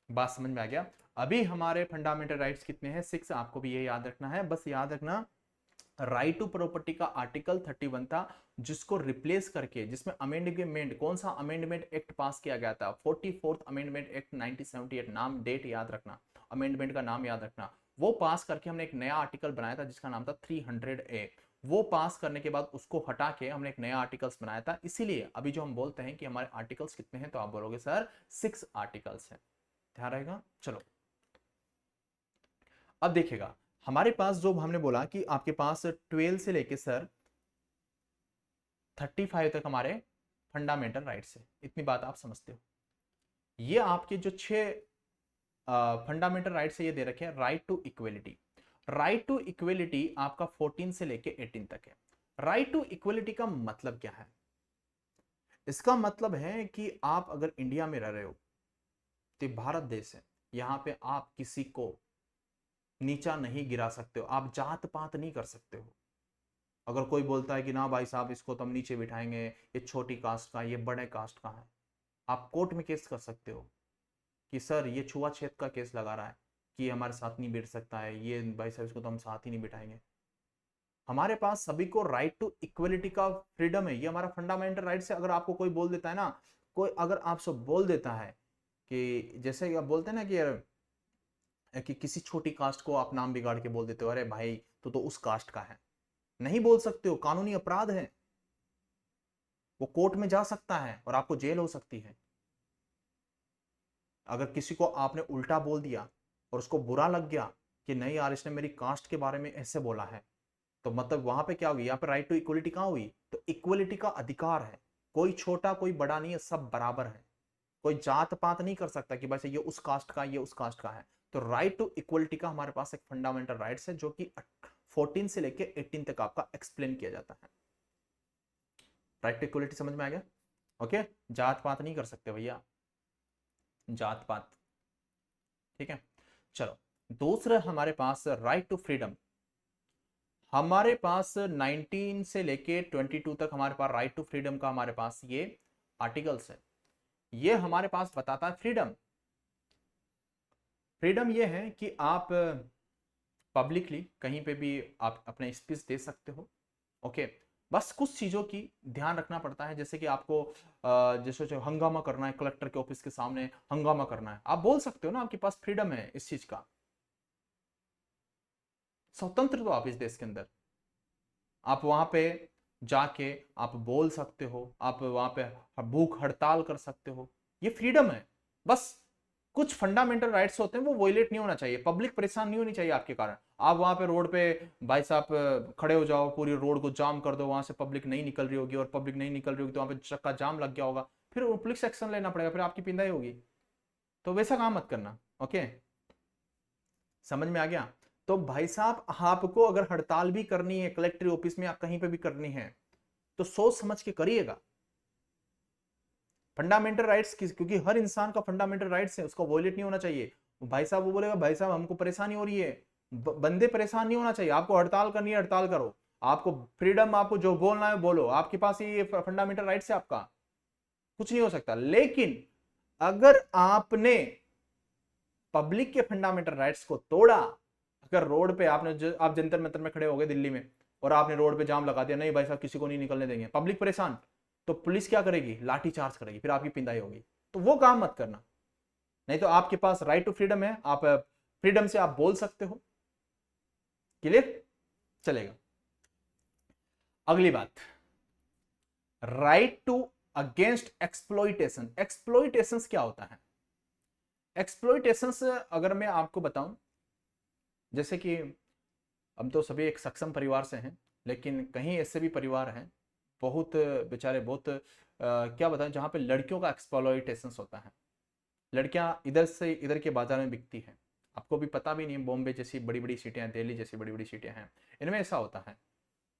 बात समझ में आ गया? अभी हमारे फंडामेंटल राइट्स कितने हैं? 6। आपको भी ये याद रखना है, बस याद रखना राइट टू प्रॉपर्टी का आर्टिकल 31 था, जिसको रिप्लेस करके, जिसमें अमेंडमेंट, कौन सा अमेंडमेंट एक्ट पास किया गया था? 44th amendment act 1978। नाम, डेट याद रखना, अमेंडमेंट का नाम याद रखना। वो पास करके हमने एक नया आर्टिकल बनाया था जिसका नाम था 300A। वो पास करने के बाद उसको हटा के हमने एक नया आर्टिकल्स बनाया था। इसीलिए अभी जो हम बोलते हैं कि हमारे आर्टिकल्स कितने हैं, तो आप बोलोगे सर 6 आर्टिकल्स हैं। ध्यान रहेगा? चलो अब देखिएगा, हमारे पास जो हमने बोला कि आपके पास 12 से लेके सर 35 तक हमारे फंडामेंटल राइट्स है। इतनी बात आप समझते हो? ये आपके जो 6 फंडामेंटल राइट्स है ये दे रखे हैं। Right to equality, right to equality आपका 14 से लेके 18 तक है। राइट टू इक्वलिटी का मतलब क्या है? इसका मतलब है कि आप अगर इंडिया में रह रहे हो, तो भारत देश है, यहां पे आप किसी को नीचा नहीं गिरा सकते हो, आप जात पात नहीं कर सकते हो। अगर कोई बोलता है कि ना भाई साहब इसको तो हम नीचे बिठाएंगे, ये छोटी कास्ट का, ये बड़े कास्ट का है, आप कोर्ट में केस कर सकते हो कि सर ये छुआछूत का केस लगा रहा है कि ये हमारे साथ नहीं बैठ सकता है, ये भाई साहब इसको तो हम साथ ही नहीं बिठाएंगे। हमारे पास सभी को राइट टू इक्वलिटी का फ्रीडम है, ये हमारा फंडामेंटल राइट से। अगर आपको कोई बोल देता है ना, कोई अगर आपसे बोल देता है कि जैसे आप बोलते हैं ना कि किसी छोटी कास्ट को आप नाम बिगाड़ के बोल देते हो, अरे भाई तो उस कास्ट का है, नहीं बोल सकते हो, कानूनी अपराध है, वो कोर्ट में जा सकता है और आपको जेल हो सकती है। अगर किसी को आपने उल्टा बोल दिया और उसको बुरा लग गया कि नहीं यार इसने मेरी कास्ट के बारे में ऐसे बोला है, तो मतलब वहां पे क्या होगी? यहाँ पे राइट टू इक्वलिटी कहां हुई? तो इक्वलिटी का अधिकार है, कोई छोटा कोई बड़ा नहीं है, सब बराबर है। कोई जात पात नहीं कर सकता कि भाई ये उस कास्ट का, ये उस कास्ट का है। तो राइट टू इक्वलिटी का हमारे पास एक फंडामेंटल राइट्स है, जो कि 14 से लेके 18 तक आपका एक्सप्लेन किया जाता है। राइट टू इक्वलिटी समझ में आ गया? ओके, जात पात नहीं कर सकते भैया, जात पात। ठीक है, चलो दूसरा हमारे पास राइट टू फ्रीडम। हमारे पास 19 से लेके 22 तक हमारे पास राइट टू फ्रीडम का हमारे पास ये आर्टिकल्स है। ये हमारे पास बताता है फ्रीडम। फ्रीडम ये है कि आप पब्लिकली कहीं पे भी आप अपने स्पीच दे सकते हो। ओके, बस कुछ चीजों की ध्यान रखना पड़ता है, जैसे कि आपको जैसे जो हंगामा करना है, कलेक्टर के ऑफिस के सामने हंगामा करना है, आप बोल सकते हो ना, आपके पास फ्रीडम है इस चीज का, स्वतंत्र तो आप इस देश के अंदर, आप वहां पे जाके आप बोल सकते हो, आप वहां पे भूख हड़ताल कर सकते हो, ये फ्रीडम है। बस कुछ फंडामेंटल राइट्स होते हैं वो वॉयलेट नहीं होना चाहिए, पब्लिक परेशान नहीं होनी चाहिए आपके कारण। आप वहां पे रोड पे भाई साहब खड़े हो जाओ, पूरी रोड को जाम कर दो, वहां से पब्लिक नहीं निकल रही होगी, और पब्लिक नहीं निकल रही होगी तो वहां पे चक्का जाम लग गया होगा, फिर पुलिस एक्शन लेना पड़ेगा, फिर आपकी पिंदाई होगी। तो वैसा काम मत करना। ओके, समझ में आ गया? तो भाई साहब आपको अगर हड़ताल भी करनी है कलेक्टर ऑफिस में या कहीं पे भी करनी है, तो सोच समझ के करिएगा। फंडामेंटल राइट्स क्योंकि हर इंसान का फंडामेंटल राइट्स है, उसका वॉयलेट नहीं होना चाहिए। भाई साहब वो बोलेगा भाई साहब हमको परेशानी हो रही है, बंदे परेशान नहीं होना चाहिए। आपको हड़ताल करनी है हड़ताल करो, आपको फ्रीडम, आपको जो बोलना है बोलो, आपके पास ये फंडामेंटल राइट्स है, आपका कुछ नहीं हो सकता। लेकिन अगर आपने पब्लिक के फंडामेंटल राइट्स को तोड़ा, अगर रोड पे आपने आप जंतर मंतर में खड़े हो गए दिल्ली में और आपने रोड पे जाम लगा दिया, नहीं भाई साहब किसी को नहीं निकलने देंगे, पब्लिक परेशान, तो पुलिस क्या करेगी? लाठी चार्ज करेगी, फिर आपकी पिंदाई होगी। तो वो काम मत करना। नहीं तो आपके पास राइट टू फ्रीडम है, आप फ्रीडम से आप बोल सकते हो। क्लियर? चलेगा। अगली बात, right to against exploitation. Exploitation क्या होता है? एक्सप्लॉइटेशन अगर मैं आपको बताऊं, जैसे कि हम तो सभी एक सक्षम परिवार से हैं, लेकिन कहीं ऐसे भी परिवार हैं, बहुत बेचारे, बहुत क्या बताएं, जहाँ पे लड़कियों का एक्सप्लॉइटेशन होता है। लड़कियां इधर से इधर के बाजार में बिकती हैं, आपको भी पता भी नहीं, बॉम्बे जैसी बड़ी बड़ी सिटियां, दिल्ली जैसी बड़ी बड़ी सिटियां हैं, इनमें ऐसा होता है।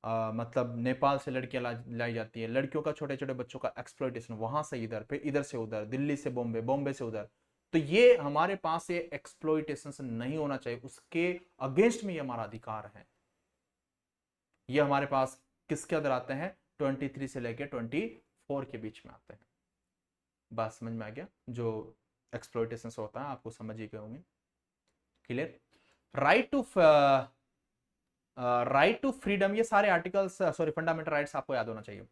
मतलब नेपाल से लड़कियां लाई जाती है, लड़कियों का, छोटे छोटे बच्चों का एक्सप्लॉइटेशन, वहां से इधर, फिर इधर से उधर, दिल्ली से बॉम्बे, बॉम्बे से उधर। तो ये हमारे पास ये एक्सप्लॉइटेशन नहीं होना चाहिए, उसके अगेंस्ट में ये हमारा अधिकार है। ये हमारे पास किसके अंदर आते हैं? 23 से लेकर 24 के बीच में आते हैं। बात समझ में आ गया? जो एक्सप्लॉइटेशन होता है आपको समझ ही गए होंगे। Clear? Right to right to freedom, ये सारे आर्टिकल्स, सॉरी फंडामेंटल राइट्स आपको याद होना चाहिए।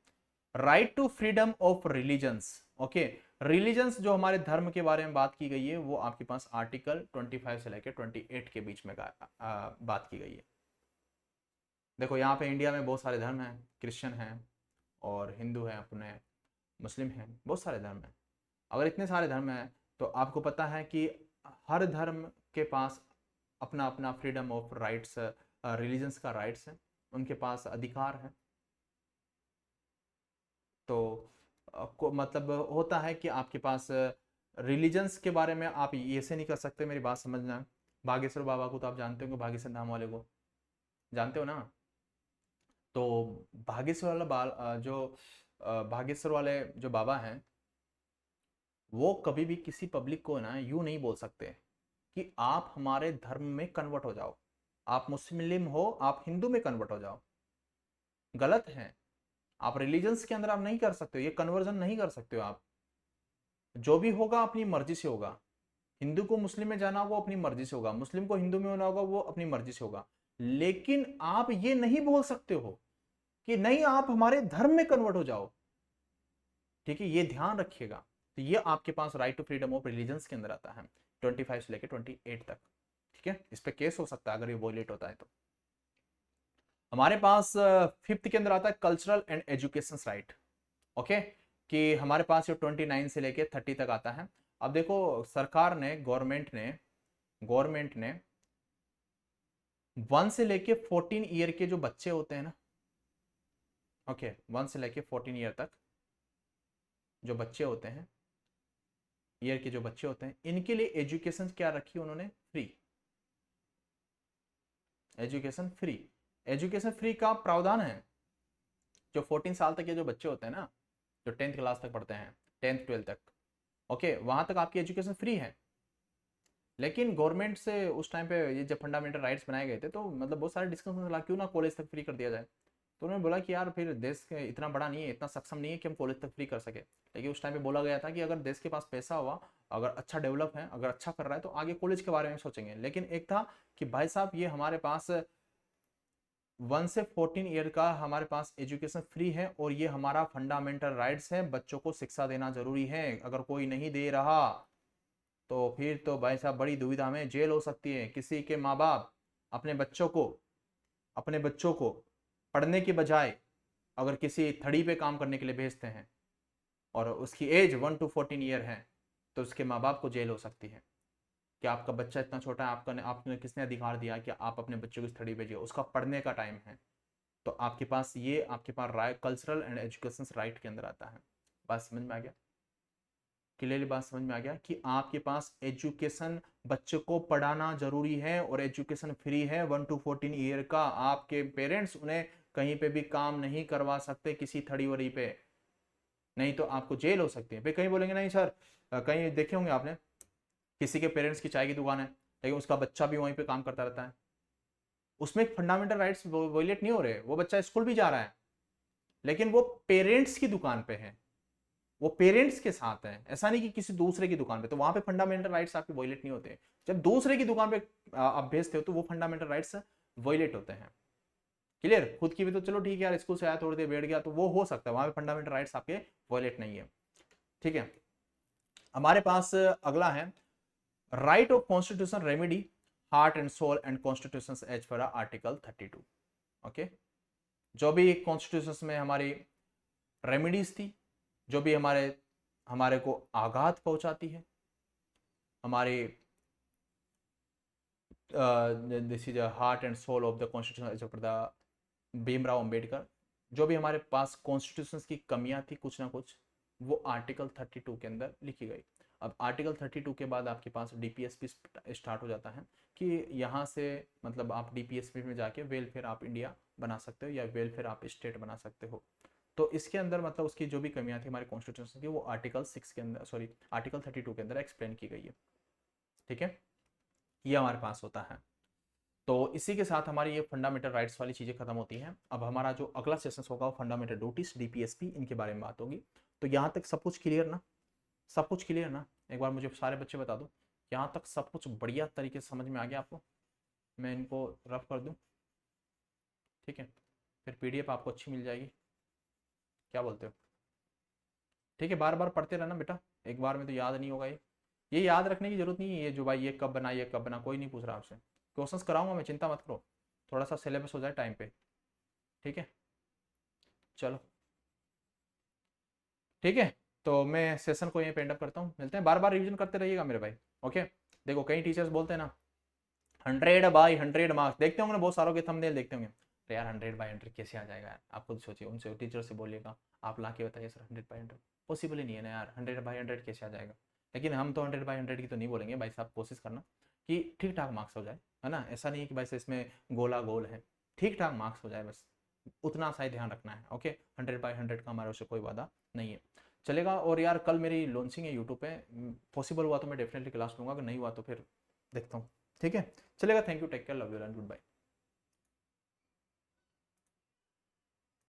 Right to freedom of religions, okay. Religions जो हमारे धर्म के बारे में बात की गई है, वो आपके पास आर्टिकल 25 से लेकर 28 के बीच में बात की गई है। देखो यहाँ पे इंडिया में बहुत सारे धर्म हैं, क्रिश्चियन हैं और हिंदू हैं, अपने मुस्लिम हैं, बहुत सारे धर्म हैं। अगर इतने सारे धर्म हैं तो आपको पता है कि हर धर्म के पास अपना अपना फ्रीडम ऑफ राइट्स, रिलीजन्स का राइट्स है, उनके पास अधिकार है। तो आपको मतलब होता है कि आपके पास रिलीजन्स के बारे में आप ये से नहीं कर सकते, मेरी बात समझना। बागेश्वर बाबा को तो आप जानते होंगे, बागेश्वर धाम वाले को जानते हो ना? तो भागेश्वर वाला जो भागेश्वर वाले जो बाबा हैं, वो कभी भी किसी पब्लिक को ना यूं नहीं बोल सकते कि आप हमारे धर्म में कन्वर्ट हो जाओ, आप मुस्लिम हो, आप हिंदू में कन्वर्ट हो जाओ। गलत है। आप रिलीजन्स के अंदर आप नहीं कर सकते हो, ये कन्वर्जन नहीं कर सकते हो आप। जो भी होगा अपनी मर्जी से होगा। हिंदू को मुस्लिम में जाना होगा अपनी मर्जी से होगा, मुस्लिम को हिंदू में होना होगा वो अपनी मर्जी से होगा। लेकिन आप ये नहीं बोल सकते हो कि नहीं आप हमारे धर्म में कन्वर्ट हो जाओ। ठीक है, ये ध्यान रखिएगा। तो ये आपके पास right to freedom of religions के अंदर आता है, 25 से लेकर 28 तक। ठीक है, इस पे केस हो सकता है अगर ये वॉयलेट होता है तो। हमारे पास फिफ्थ के अंदर आता है cultural and education right. Okay, कि हमारे पास ये 29 से लेके 30 तक आता है। अब देखो सरकार ने, गवर्नमेंट ने 1 से लेके 14 ईयर के जो बच्चे होते हैं ना, ओके, 1 से लेके 14 ईयर तक जो बच्चे होते हैं, ईयर के जो बच्चे होते हैं, इनके लिए एजुकेशन क्या रखी उन्होंने? Free. Education free, education free का प्रावधान है। जो 14 साल तक के जो बच्चे होते हैं ना, जो 10th क्लास तक पढ़ते हैं, 10th 12th तक, ओके, वहां तक आपकी एजुकेशन फ्री है। लेकिन गवर्नमेंट से उस टाइम पे ये जब फंडामेंटल राइट्स बनाए गए थे, तो मतलब बहुत सारे डिस्कशन चला क्यों ना कॉलेज तक फ्री कर दिया जाए। तो उन्होंने बोला कि यार फिर देश के इतना बड़ा नहीं है, इतना सक्षम नहीं है कि हम कॉलेज तक फ्री कर सके। लेकिन उस टाइम पे बोला गया था कि अगर देश के पास पैसा हुआ, अगर अच्छा डेवलप है, अगर अच्छा कर रहा है, तो आगे कॉलेज के बारे में सोचेंगे। लेकिन एक था कि भाई साहब ये हमारे पास 1 से 14 ईयर का हमारे पास एजुकेशन फ्री है, और ये हमारा फंडामेंटल राइट्स है, बच्चों को शिक्षा देना जरूरी है। अगर कोई नहीं दे रहा तो फिर तो भाई साहब बड़ी दुविधा में, जेल हो सकती है। किसी के माँ बाप अपने बच्चों को पढ़ने के बजाय अगर किसी थड़ी पे काम करने के लिए भेजते हैं और उसकी एज 1 to 14 ईयर है, तो उसके माँ बाप को जेल हो सकती है कि आपका बच्चा इतना छोटा है, आपने किसने अधिकार दिया कि आप अपने बच्चों को इस थड़ी भेजिए, उसका पढ़ने का टाइम है। तो आपके पास right, cultural and education right के अंदर आता है। बात समझ में आ गया? क्लियरली बात समझ में आ गया कि आपके पास एजुकेशन, बच्चे को पढ़ाना जरूरी है, और एजुकेशन फ्री है 1 to 14 ईयर का। आपके पेरेंट्स उन्हें कहीं पे भी काम नहीं करवा सकते किसी थड़ी वड़ी पे, नहीं तो आपको जेल हो सकती है। फिर कहीं बोलेंगे नहीं सर, कहीं देखे होंगे आपने, किसी के पेरेंट्स की चाय की दुकान है, लेकिन उसका बच्चा भी वहीं पे काम करता रहता है, उसमें फंडामेंटल राइट्स वोलेट नहीं हो रहे, वो बच्चा स्कूल भी जा रहा है, लेकिन वो पेरेंट्स की दुकान पे है, वो पेरेंट्स के साथ है, ऐसा नहीं कि किसी दूसरे की दुकान पे। तो वहां पे फंडामेंटल राइट्स आपके वॉयलेट नहीं होते। जब दूसरे की दुकान पे आप भेजते हो तो वो फंडामेंटल राइट्स वॉयलेट होते हैं। क्लियर? खुद की भी तो चलो ठीक है यार, स्कूल से आया थोड़ी देर बैठ गया, तो वो हो सकता है, वहां पे फंडामेंटल राइट्स आपके वॉयलेट नहीं है। ठीक है, हमारे पास अगला है right of constitution remedy heart and soul and constitution as per article 32। Okay, जो भी कॉन्स्टिट्यूशन में हमारी रेमेडीज थी, जो भी हमारे को आघात पहुंचाती है, हमारे this is heart and soul of the constitution as per the Bhimrao Ambedkar, जो भी हमारे पास कॉन्स्टिट्यूशन की कमियां थी कुछ ना कुछ, वो आर्टिकल 32 के अंदर लिखी गई। अब आर्टिकल 32 के बाद आपके पास डीपीएसपी स्टार्ट हो जाता है कि यहाँ से मतलब आप डीपीएसपी में जाके वेलफेयर ऑफ इंडिया बना सकते हो या वेलफेयर आप स्टेट बना सकते हो। तो इसके अंदर मतलब उसकी जो भी कमियां थी हमारे कॉन्स्टिट्यूशन की वो आर्टिकल 6 के अंदर, सॉरी आर्टिकल 32 के अंदर एक्सप्लेन की गई है। ठीक है, ये हमारे पास होता है। तो इसी के साथ हमारी ये फंडामेंटल राइट्स वाली चीज़ें खत्म होती हैं। अब हमारा जो अगला सेशन होगा वो फंडामेंटल ड्यूटीज, डीपीएसपी, इनके बारे में बात होगी। तो यहाँ तक सब कुछ क्लियर ना? सब कुछ क्लियर ना? एक बार मुझे सारे बच्चे बता दो, यहाँ तक सब कुछ बढ़िया तरीके से समझ में आ गया आपको? मैं इनको रफ कर दूँ? ठीक है, फिर पीडीएफ आपको अच्छी मिल जाएगी। क्या बोलते हो? ठीक है, बार बार पढ़ते रहना बेटा, एक बार में तो याद नहीं होगा। ये याद रखने की जरूरत नहीं है, ये जो भाई ये कब बना, ये कब बना, कोई नहीं पूछ रहा आपसे। क्वेश्चंस कराऊंगा मैं, चिंता मत करो, थोड़ा सा सिलेबस हो जाए टाइम पे। ठीक है, चलो ठीक है। तो मैं सेशन को यहीं पे एंड अप करता हूँ, मिलते हैं। बार बार रिवीजन करते रहिएगा मेरे भाई। ओके, देखो कई टीचर्स बोलते हैं ना 100/100 मार्क्स, देखते होंगे ना बहुत सारों के थंबनेल देखते होंगे, तो यार 100/100 कैसे आ जाएगा यार? आप खुद सोचिए, उनसे टीचर से बोलिएगा आप ला के बताइए सर 100/100 पॉसिबल ही नहीं है ना यार, 100/100 कैसे आ जाएगा? लेकिन हम तो 100/100 की तो नहीं बोलेंगे भाई साहब, कोशिश करना कि ठीक ठाक मार्क्स हो जाए, है ना? ऐसा नहीं है कि भाई इसमें गोला गोल है, ठीक ठाक मार्क्स हो जाए बस, उतना सा ही ध्यान रखना है। ओके, 100/100 का हमारे से कोई वादा नहीं है, चलेगा। और यार कल मेरी लॉन्चिंग है यूट्यूब पे, पॉसिबल हुआ तो मैं डेफिनेटली क्लास लूंगा, अगर नहीं हुआ तो फिर देखता हूँ। ठीक है, चलेगा। Thank you, take care, love you and good bye.